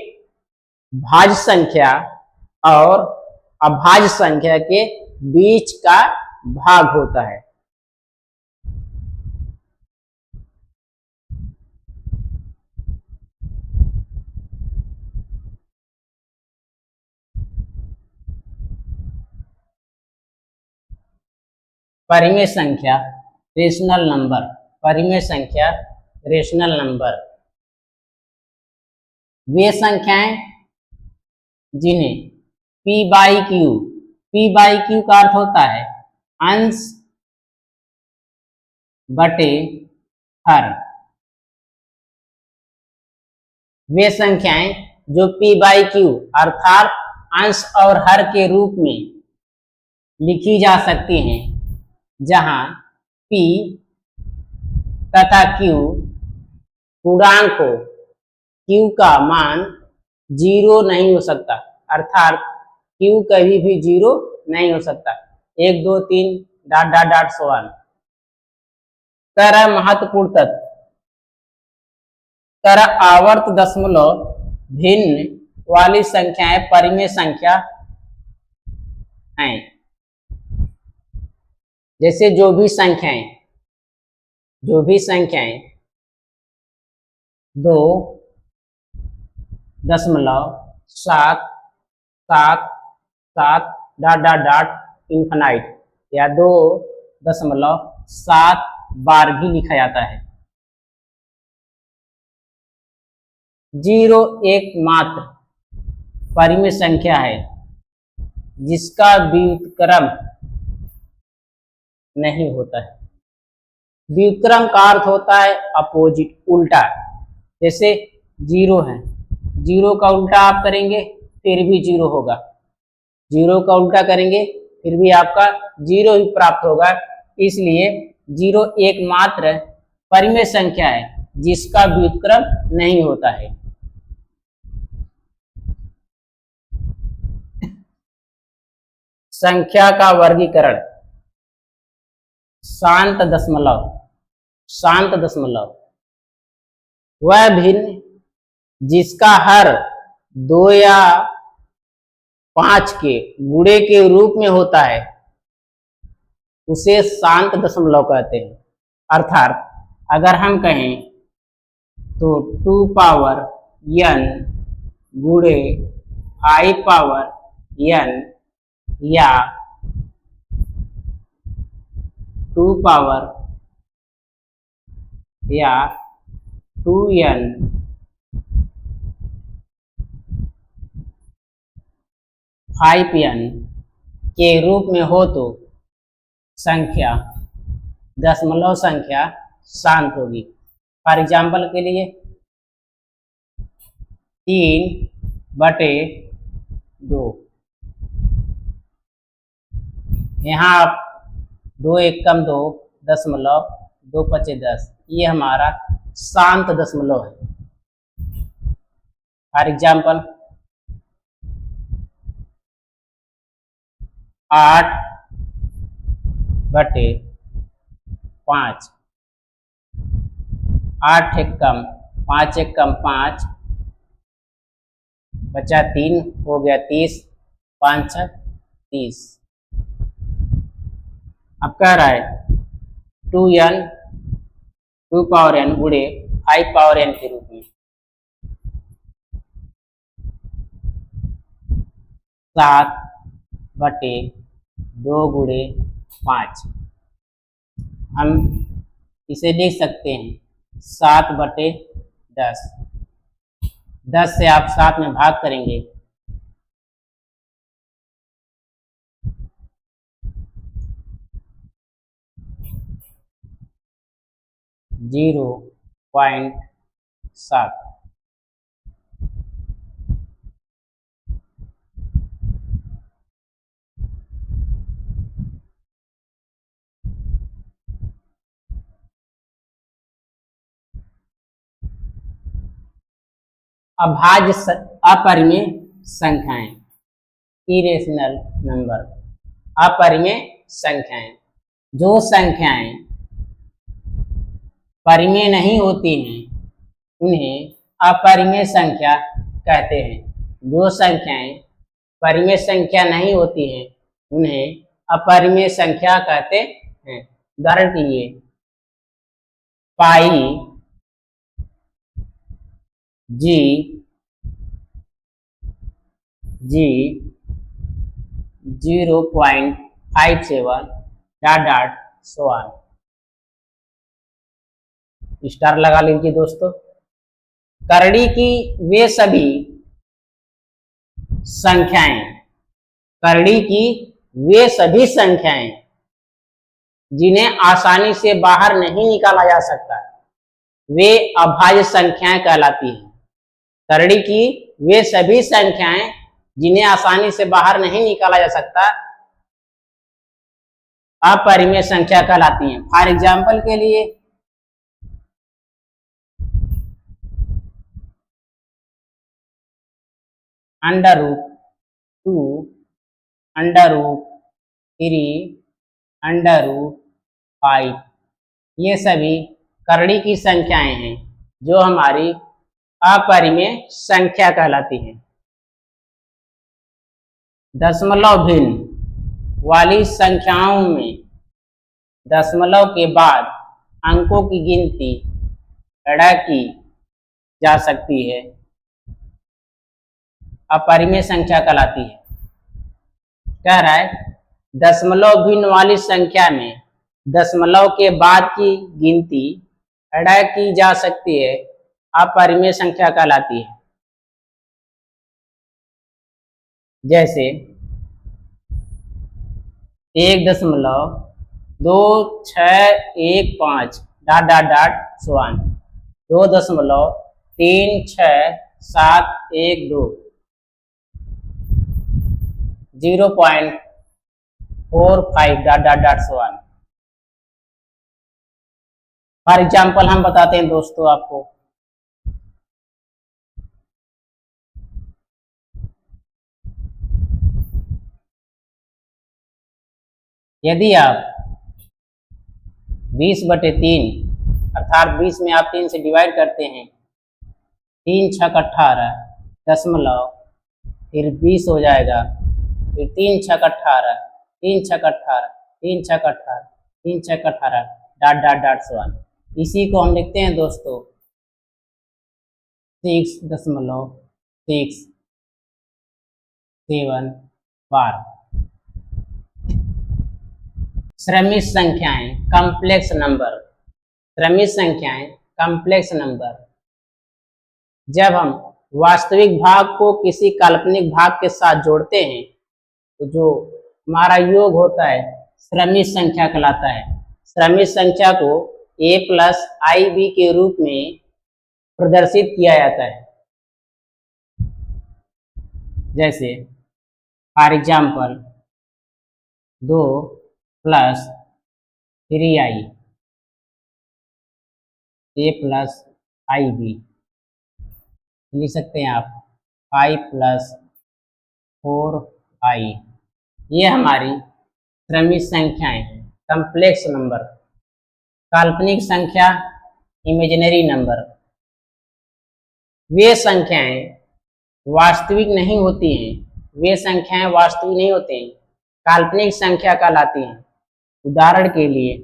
भाज्य संख्या और अभाज्य संख्या के बीच का भाग होता है। परिमेय संख्या रेशनल नंबर, परिमेय संख्या रेशनल नंबर वे संख्याएं जिन्हें P by Q, P by Q का अर्थ होता है अंश बटे हर। वे संख्याएं जो P बाई क्यू अर्थात अंश और हर के रूप में लिखी जा सकती हैं, जहां P तथा Q पूर्णांक हो, Q का मान 0 नहीं हो सकता, अर्थात Q कभी भी 0 नहीं हो सकता। 1, 2, 3 डॉट डॉट डॉट सवाल। तरह महत्वपूर्ण तत्व, तरह आवर्त दशमलव भिन्न वाली संख्याएं परिमेय संख्या हैं। जैसे जो भी संख्याएं 2.777 डॉट डॉट डॉट इन्फिनाइट या 2.7 बार भी लिखा जाता है। 0 एकमात्र परिमेय संख्या है जिसका व्युत्क्रम नहीं होता है। व्युत्क्रम का अर्थ होता है अपोजिट, उल्टा। जैसे 0 है, 0 का उल्टा आप करेंगे फिर भी 0 होगा, 0 का उल्टा करेंगे फिर भी आपका 0 ही प्राप्त होगा। इसलिए 0 एकमात्र परिमेय संख्या है जिसका व्युत्क्रम नहीं होता है। संख्या का वर्गीकरण शांत दशमलव, शांत दशमलव वह भिन्न जिसका हर 2 या 5 के गुणे के रूप में होता है उसे शांत दशमलव कहते हैं। अर्थात अगर हम कहें तो 2 पावर n गुणे i पावर n या 2 पावर या 2n के रूप में हो तो संख्या दशमलव संख्या शांत होगी। फॉर एग्जाम्पल के लिए 3/2, यहाँ आप 2 एकम 2 दशमलव 2 पचे 10, ये हमारा शांत दशमलव है। फॉर एग्जाम्पल 8/5, 8 एकम 5 एकम 5 बचा 3 हो गया 30, 5 30। अब कह रहा है 2n 2 पावर n गुणे 5 पावर n के रूप में 7/2 गुणे 5। हम इसे लिख सकते हैं 7/10। 10 से आप 7 में भाग करेंगे, 0.7। अपरिमेय संख्याएं, इरेशनल नंबर, अपरिमेय संख्याएं। जो संख्याएं परिमेय नहीं होती हैं उन्हें अपरिमेय संख्या कहते हैं। जो संख्याएं परिमेय संख्या नहीं होती हैं उन्हें अपरिमेय संख्या कहते हैं। उदाहरण के लिए पाई जी 0.57 डॉट सो ऑन। स्टार लगा लीजिए दोस्तों। करड़ी की वे सभी संख्याएं, करड़ी की वे सभी संख्याएं जिन्हें आसानी से बाहर नहीं निकाला जा सकता, वे अभाज्य संख्याएं कहलाती हैं। करड़ी की वे सभी संख्याएं जिन्हें आसानी से बाहर नहीं निकाला जा सकता, अपरिमेय संख्या कहलाती हैं। फॉर एग्जाम्पल के लिए √2, √3, √5 ये सभी करड़ी की संख्याएं हैं जो हमारी अपरिमेय संख्या कहलाती हैं। दशमलव भिन्न वाली संख्याओं में दशमलव के बाद अंकों की गिनती की जा सकती है, अपरिमेय संख्या कहलाती है। कह रहा है दशमलव भिन्न वाली संख्या में दशमलव के बाद की गिनती की जा सकती है, अपरिमेय संख्या कहलाती है। जैसे 1.2615 dot so on, 2.36712, 0.45 dot so on. For example हम बताते हैं दोस्तों आपको। यदि आप 20/3 अर्थात 20 में आप 3 से डिवाइड करते हैं, 3 छक 18 दशमलव, फिर 20 हो जाएगा, फिर 3 छक 18, 3 छक 18, 3 छक 18, 3 छक 18 डॉट सो ऑन। इसी को हम लिखते हैं दोस्तों 6.671। क्रमिक संख्याएं कॉम्प्लेक्स नंबर, क्रमिक संख्याएं कॉम्प्लेक्स नंबर। जब हम वास्तविक भाग को किसी काल्पनिक भाग के साथ जोड़ते हैं तो जो हमारा योग होता है क्रमिक संख्या कहलाता है। क्रमिक संख्या को a+ib के रूप में प्रदर्शित किया जाता है। जैसे फॉर एग्जाम्पल 2 + 3i a+ib लिख सकते हैं आप 5 + 4i। ये हमारी क्रमिक संख्याएं हैं, कॉम्प्लेक्स नंबर। काल्पनिक संख्या इमेजिनरी नंबर, वे संख्याएं वास्तविक नहीं होती हैं, वे संख्याएं वास्तविक नहीं होती हैं, काल्पनिक संख्या कहलाती हैं। उदाहरण के लिए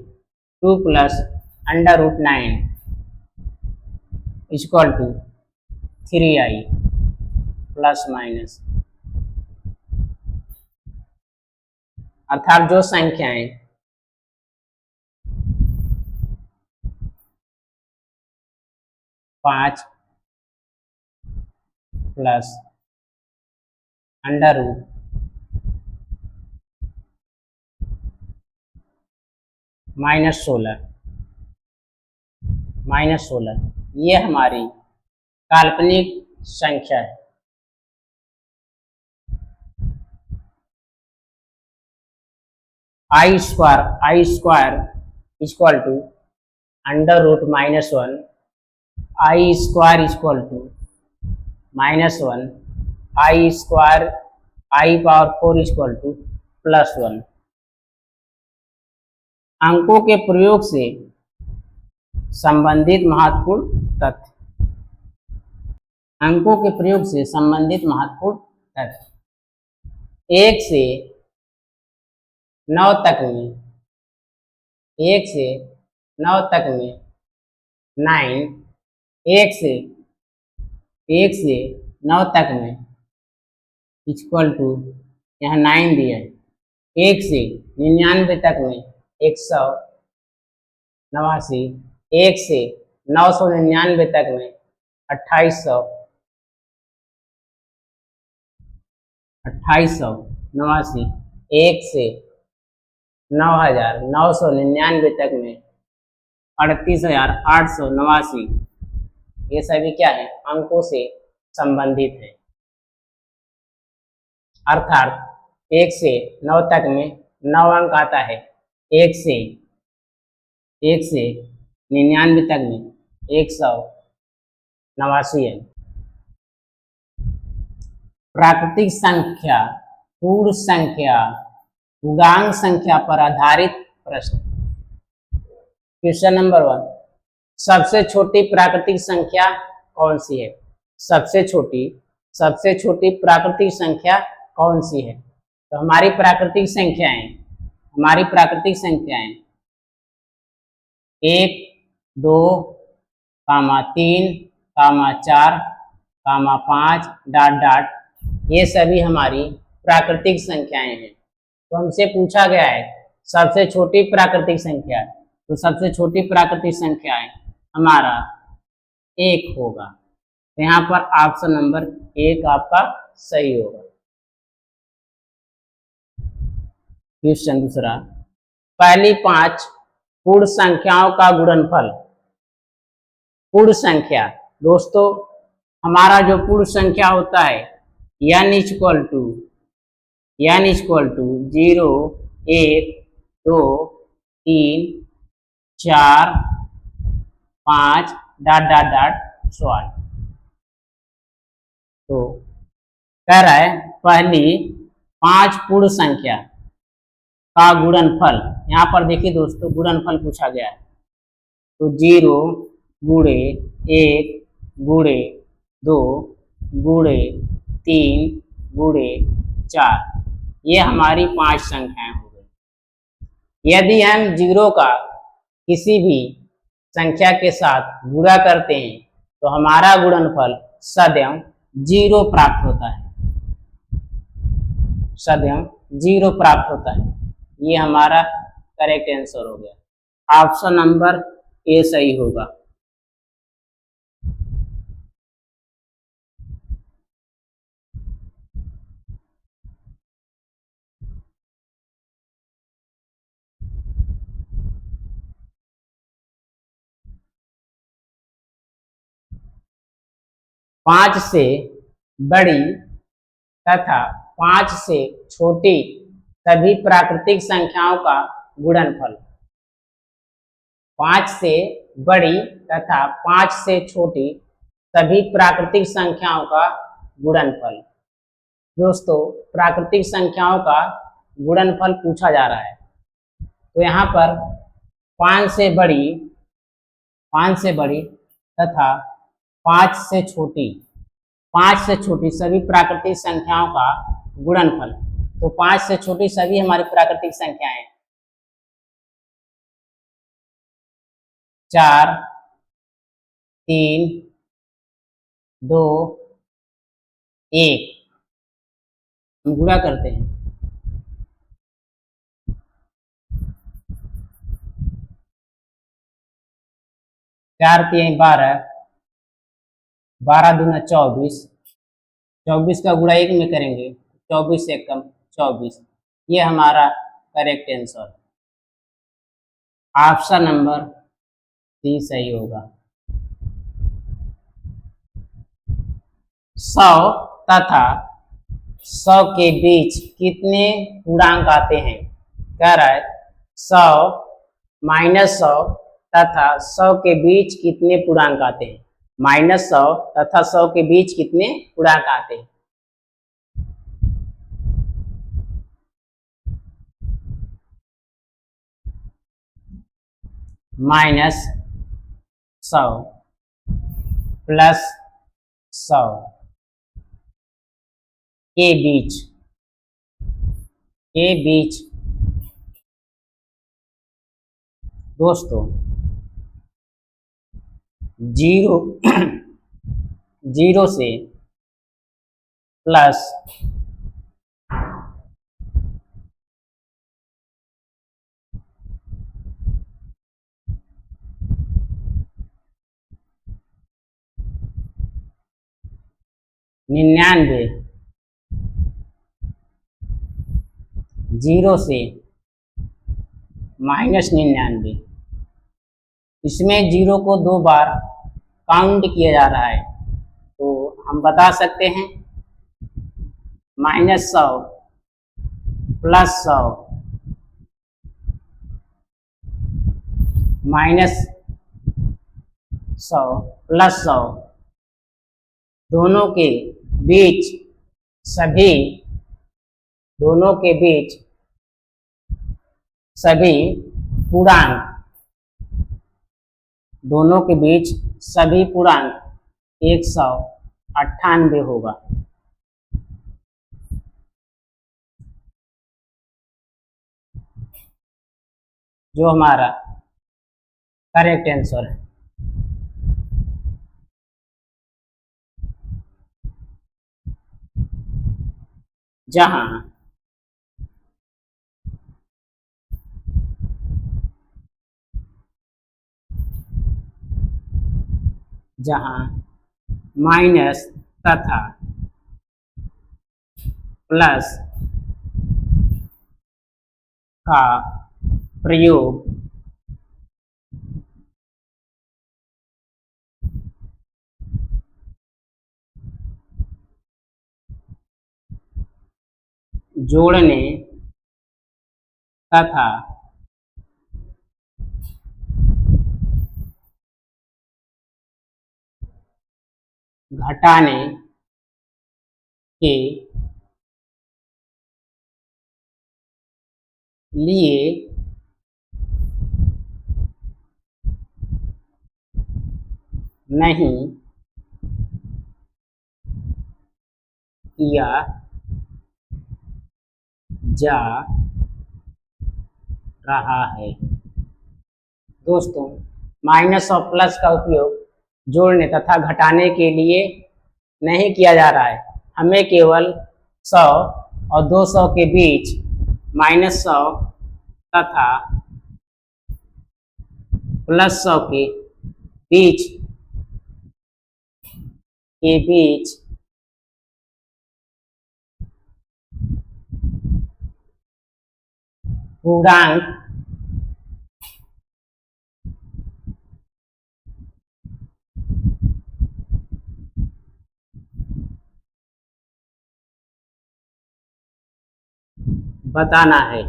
2 + √9 = 3i ±। अर्थात जो संख्याएं 5 प्लस अंडर रूट -16 ये हमारी काल्पनिक संख्या है। I square equal to under root -1, i square equal to -1, i square i power 4 equal to +1। अंकों के प्रयोग से संबंधित महत्वपूर्ण तथ्य। अंकों के प्रयोग से संबंधित महत्वपूर्ण तथ्य। 1 से 9 तक में 1 से 9 तक में 9, 1 से 9 तक में इक्वल टू, यहाँ 9 दिया है। 1 से 99 तक में 189, 1 से 999 तक में 2889, 1 से 9999 तक में 38,889। ये सभी क्या है? अंकों से संबंधित है। अर्थात 1 से 9 तक में 9 अंक आता है। 1 से 99 तक में 189 है। प्राकृतिक संख्या, पूर्ण संख्या, पूर्णांक संख्या पर आधारित प्रश्न। क्वेश्चन नंबर 1, सबसे छोटी प्राकृतिक संख्या कौन सी है? सबसे छोटी प्राकृतिक संख्या कौन सी है? तो हमारी प्राकृतिक संख्याएं 1, 2, 3, 4, 5 ... ये सभी हमारी प्राकृतिक संख्याएं हैं। तो हमसे पूछा गया है सबसे छोटी प्राकृतिक संख्या, तो सबसे छोटी प्राकृतिक संख्या है हमारा 1 होगा। तो यहाँ पर ऑप्शन नंबर 1 आपका सही होगा। क्वेश्चन दूसरा, पहली 5 पूर्ण संख्याओं का गुणनफल। पूर्ण संख्या दोस्तों, हमारा जो पूर्ण संख्या होता है n इक्वल टू 0, 1, 2, 3, 4, 5 ... तो कह रहा है पहली 5 पूर्ण संख्या का गुणनफल। यहाँ पर देखिए दोस्तों, गुणनफल पूछा गया है। तो 0 गुणे 1 गुणे 2 गुणे 3 गुणे 4, ये हमारी 5 संख्याएं हो गई। यदि हम 0 का किसी भी संख्या के साथ गुणा करते हैं तो हमारा गुणनफल सदैव 0 प्राप्त होता है, सदैव 0 प्राप्त होता है। ये हमारा करेक्ट आंसर हो गया। ऑप्शन नंबर ए सही होगा। पांच से बड़ी तथा 5 से छोटी सभी प्राकृतिक संख्याओं का गुणनफल। 5 से बड़ी तथा 5 से छोटी सभी प्राकृतिक संख्याओं का गुणनफल। दोस्तों, प्राकृतिक संख्याओं का गुणनफल पूछा जा रहा है, तो यहाँ पर 5 से बड़ी तथा 5 से छोटी सभी प्राकृतिक संख्याओं का गुणनफल। तो 5 से छोटी सभी हमारी प्राकृतिक संख्याएं 4, 3, 2, 1 हम गुणा करते हैं। 4 3 12 12 दूना 24, 24 का गुणा 1 में करेंगे 24 से कम 24। ये हमारा correct answer, option number C सही होगा। 100 तथा 100 के बीच कितने पूर्णांक आते हैं? कह रहा है 100 -100 तथा 100 के बीच कितने पूर्णांक आते हैं? -100 तथा 100 के बीच कितने पूर्णांक आते हैं? -100 +100 के बीच दोस्तों 0 से प्लस निन्यानवे, 0 से -99, इसमें 0 को 2 बार काउंट किया जा रहा है, तो हम बता सकते हैं -100 +100 -100 +100 दोनों के बीच सभी पूर्णांक 198 होगा। जो हमारा करेक्ट आंसर है। जहां माइनस तथा प्लस का प्रयोग जोड़ने तथा घटाने के लिए नहीं किया जा रहा है। दोस्तों, माइनस और प्लस का उपयोग जोड़ने तथा घटाने के लिए नहीं किया जा रहा है। हमें केवल 100 और 200 के बीच -100 तथा +100 के बीच पूर्णांक बताना है।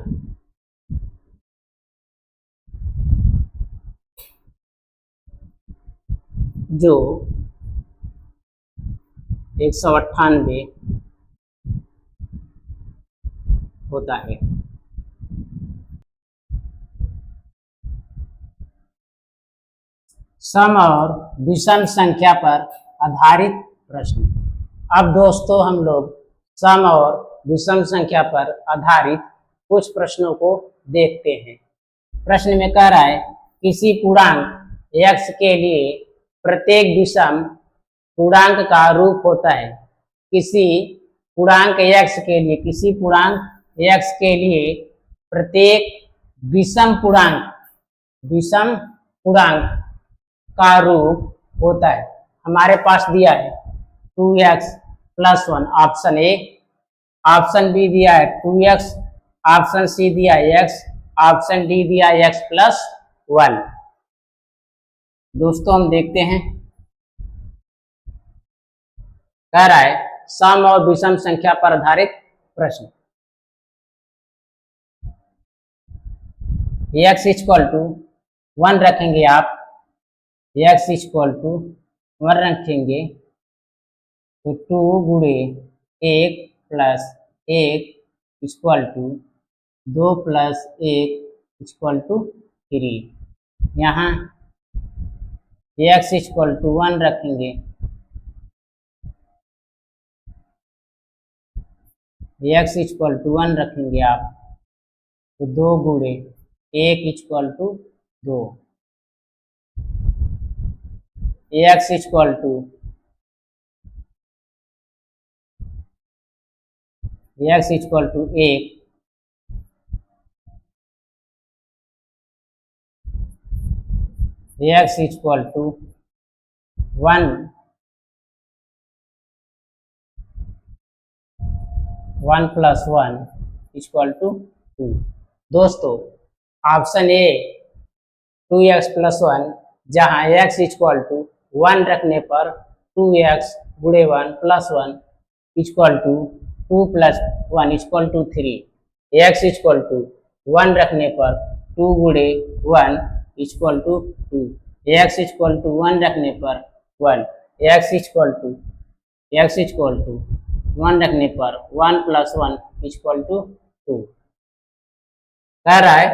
जो 198 होता है। सम और विषम संख्या पर आधारित प्रश्न। अब दोस्तों हम लोग सम और विषम संख्या पर आधारित कुछ प्रश्नों को देखते हैं। प्रश्न में कह रहा है किसी पूर्णांक x के लिए प्रत्येक विषम पूर्णांक का रूप होता है। किसी पूर्णांक x के लिए प्रत्येक विषम पूर्णांक का रूप होता है। हमारे पास दिया है 2x plus 1 option A, option B दिया है 2x, ऑप्शन सी दिया है x, ऑप्शन डी दिया है x प्लस 1। दोस्तों हम देखते हैं, कह रहा है सम और विषम संख्या पर आधारित प्रश्न। x इक्वल टू 1 रखेंगे आप, x इक्वल टू 1 रखेंगे तो 2 गुणे 1 plus 1 equal to 2 plus 1 equal to 3। यहाँ x इक्वल टू 1 रखेंगे, x इक्वल टू 1 रखेंगे आप तो 2 गुणे 1 equal to 2, x equal to x equal to 1, x equal to 1, 1 plus 1 equal to 2। दोस्तों ऑप्शन ए 2x प्लस 1, जहाँ x इक्वल टू 1 रखने पर 2x गुणे 1 plus 1 equal to 2 plus 1 equal to 3, x equal to 1 रखने पर 2 गुणे 1 equal to 2, x equal to 1 रखने पर 1, x इक्वल टू 1 रखने पर 1 प्लस 1 इक्वल टू 2। कह रहा है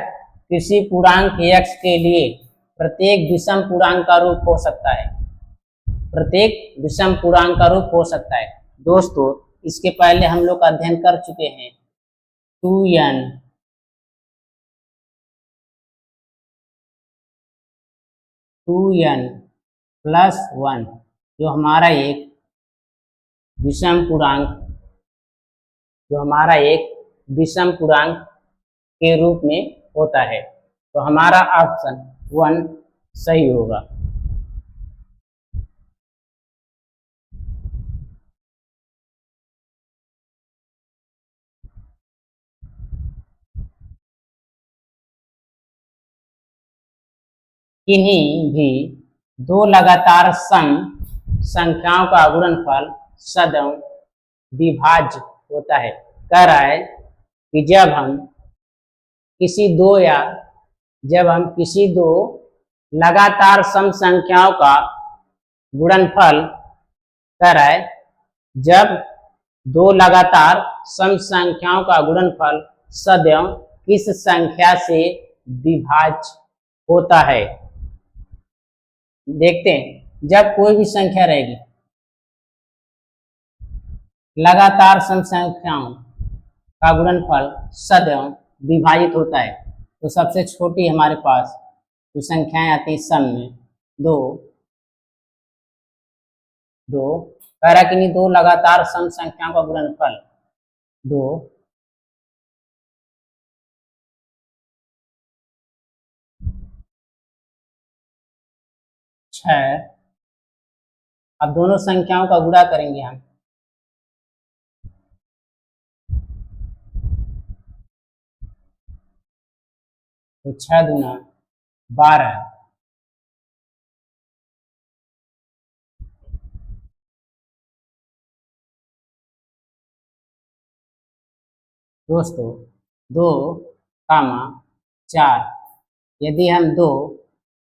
किसी पूर्णांक x के लिए प्रत्येक विषम पूर्णांक का रूप हो सकता है, प्रत्येक विषम पूर्णांक का रूप हो सकता है। दोस्तों इसके पहले हम लोग अध्ययन कर चुके हैं 2n प्लस 1, जो हमारा एक विषम पूर्णांक के रूप में होता है। तो हमारा ऑप्शन 1 सही होगा। किन्हीं भी दो लगातार सम संख्याओं का गुणनफल सदैव विभाज्य होता है। कह रहा है कि जब हम किसी दो लगातार सम संख्याओं का गुणनफल, कह रहा है जब दो लगातार सम संख्याओं का गुणनफल सदैव किस संख्या से विभाज्य होता है। देखते हैं, जब कोई भी संख्या रहेगी लगातार सम संख्याओं का गुणनफल सदैव विभाजित होता है, तो सबसे छोटी हमारे पास जो संख्याएं आती हैं सम में 2 कह रहा कि नहीं, दो लगातार सम संख्याओं का गुणनफल 2 6। अब दोनों संख्याओं का गुणा करेंगे हम, तो 6 दूना 12। दोस्तों 2, 4, यदि हम 2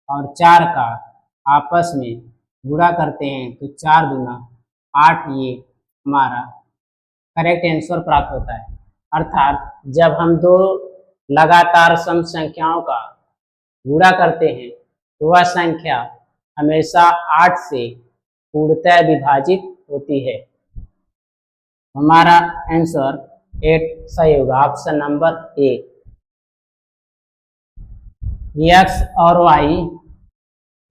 और 4 का आपस में गुणा करते हैं तो 4 दूना 8, ये हमारा करेक्ट आंसर प्राप्त होता है। अर्थात जब हम दो लगातार सम संख्याओं का गुणा करते हैं तो वह संख्या हमेशा 8 से पूर्णतः विभाजित होती है। हमारा आंसर 8 सही होगा, ऑप्शन नंबर ए। x और y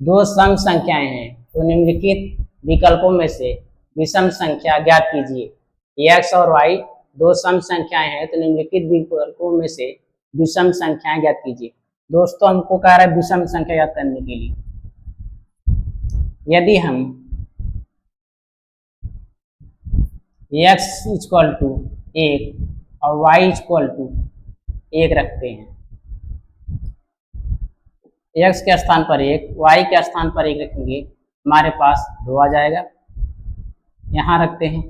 दो सम संख्याएं हैं, तो निम्नलिखित विकल्पों में से विषम संख्या ज्ञात कीजिए। x और y दो सम संख्याएं हैं, तो निम्नलिखित विकल्पों में से विषम संख्याएं ज्ञात कीजिए। दोस्तों हमको कह रहा है विषम संख्या ज्ञात करने के लिए, यदि हम x इक्वल टू 1 और y इक्वल टू 1 रखते हैं। x के स्थान पर 1, y के स्थान पर 1 रखेंगे, हमारे पास 2 आ जाएगा। यहाँ रखते हैं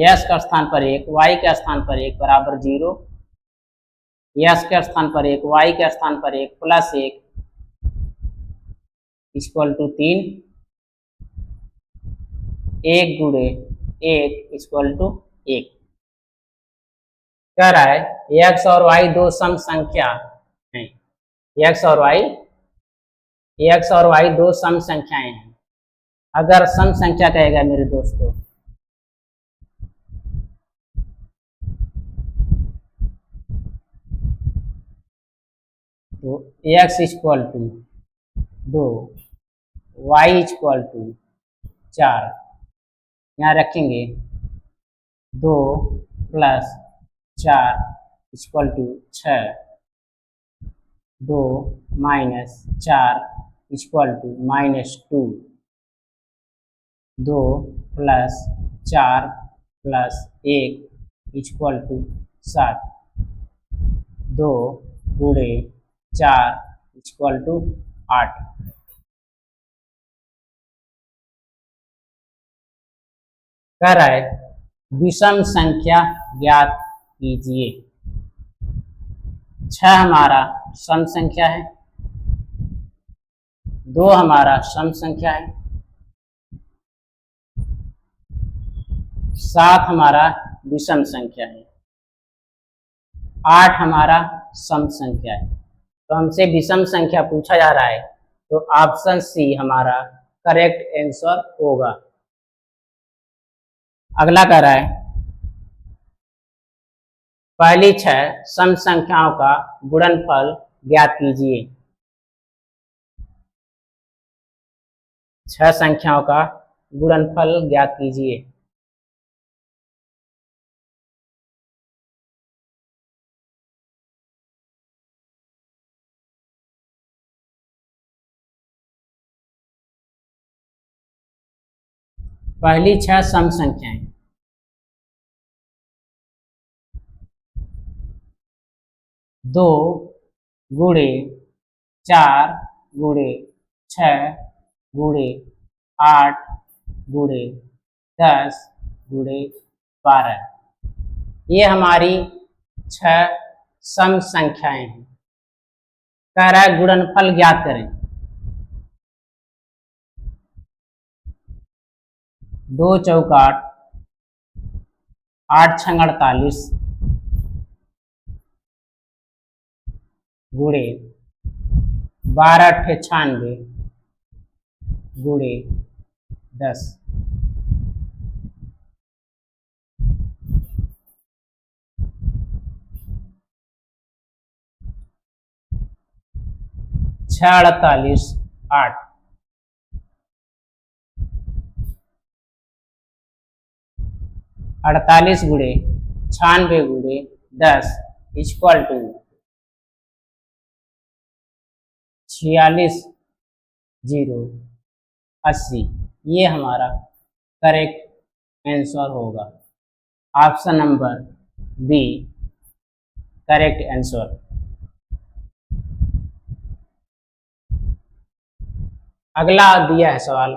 x के स्थान पर 1, y के स्थान पर 1 बराबर 0, x के स्थान पर 1, y के स्थान पर 1 प्लस 1 इक्वल टू 3, 1 गुणे 1 इक्वल टू 1। कह रहा है x और y दो सम संख्या हैं। x और y दो सम संख्याएं हैं। अगर सम संख्या कहेगा मेरे दोस्तों तो x equal to 2, y equal to 4, यहाँ रखेंगे 2 plus 4 equal to 6, 2 minus 4 equal to -2, 2 plus 4 plus 1 equal to 7, 2 गुणे 4 इक्वल टू 8। कह रहा है विषम संख्या ज्ञात कीजिए। 6 हमारा सम संख्या है, 2 हमारा सम संख्या है, 7 हमारा विषम संख्या है, 8 हमारा सम संख्या है। तो हमसे विषम संख्या पूछा जा रहा है तो ऑप्शन सी हमारा करेक्ट आंसर होगा। अगला कह रहा है पहली 6 सम संख्याओं का गुणनफल ज्ञात कीजिए। 6 संख्याओं का गुणनफल ज्ञात कीजिए। पहली 6 सम संख्याएं 2 गुणे 4 गुणे 6 गुणे 8 गुणे 10 गुणे 12, ये हमारी 6 सम संख्याएं हैं। कह रहा है गुणनफल ज्ञात करें। 2 चौका 8 छंग 48 गुणे 12 अट्ठे 96 गुणे 10, 6 48 8, 48 गुणे 96 गुणे 10 इक्वल टू 46 0 80, ये हमारा करेक्ट आंसर होगा। Option number B correct answer. अगला दिया है सवाल,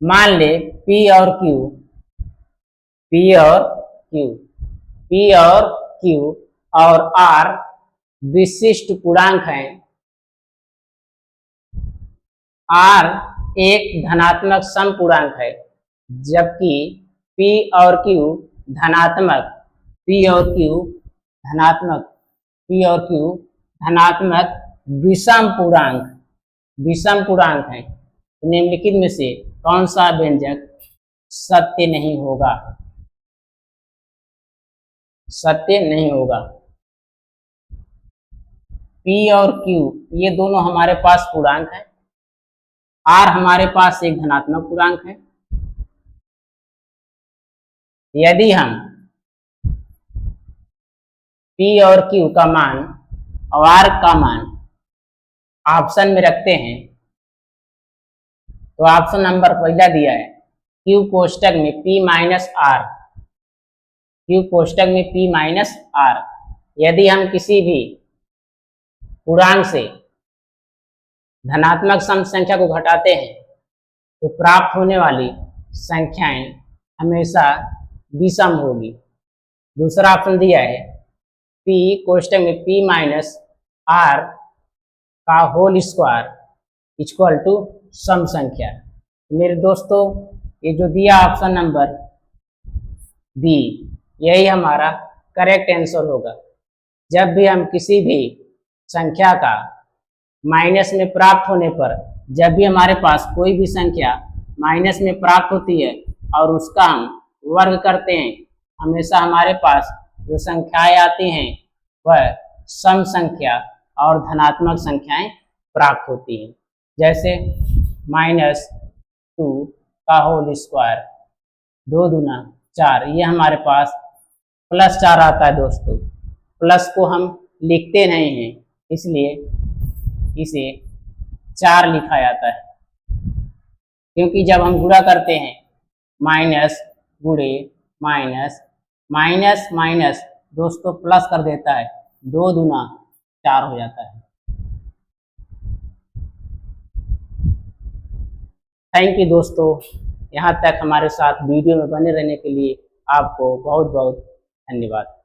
मान ले P और Q और R विशिष्ट पूर्णांक हैं। R एक धनात्मक सम पूर्णांक है, जबकि P और Q धनात्मक विषम पूर्णांक है। निम्नलिखित में से कौन सा व्यंजक सत्य नहीं होगा? सत्य नहीं होगा। P और Q ये दोनों हमारे पास पूर्णांक है। R हमारे पास एक धनात्मक पूर्णांक है। यदि हम P और Q का मान और R का मान ऑप्शन में रखते हैं तो ऑप्शन नंबर पहला दिया है क्यू कोष्टक में p माइनस आर, क्यू कोष्टक में p माइनस आर, यदि हम किसी भी पूर्णांक से धनात्मक सम संख्या को घटाते हैं तो प्राप्त होने वाली संख्याएं हमेशा विषम होगी। दूसरा ऑप्शन दिया है p कोष्टक में p माइनस आर का whole square equal to some संख्या। मेरे दोस्तों, ये जो दिया ऑप्शन नंबर बी, यही हमारा करेक्ट आंसर होगा। जब भी हम किसी भी संख्या का माइनस में प्राप्त होने पर, जब भी हमारे पास कोई भी संख्या माइनस में प्राप्त होती है और उसका हम वर्ग करते हैं, हमेशा हमारे पास जो संख्याएं आती हैं वह सम संख्या और धनात्मक संख्याएं प्राप्त होती हैं। जैसे -2 का होल स्क्वायर, 2 दूना 4, ये हमारे पास +4 आता है दोस्तों। प्लस को हम लिखते नहीं हैं, इसलिए इसे 4 लिखा जाता है, क्योंकि जब हम गुणा करते हैं माइनस गुणे माइनस, माइनस माइनस दोस्तों प्लस कर देता है, 2 दूना 4 हो जाता है। थैंक यू दोस्तों, यहाँ तक हमारे साथ वीडियो में बने रहने के लिए आपको बहुत बहुत धन्यवाद।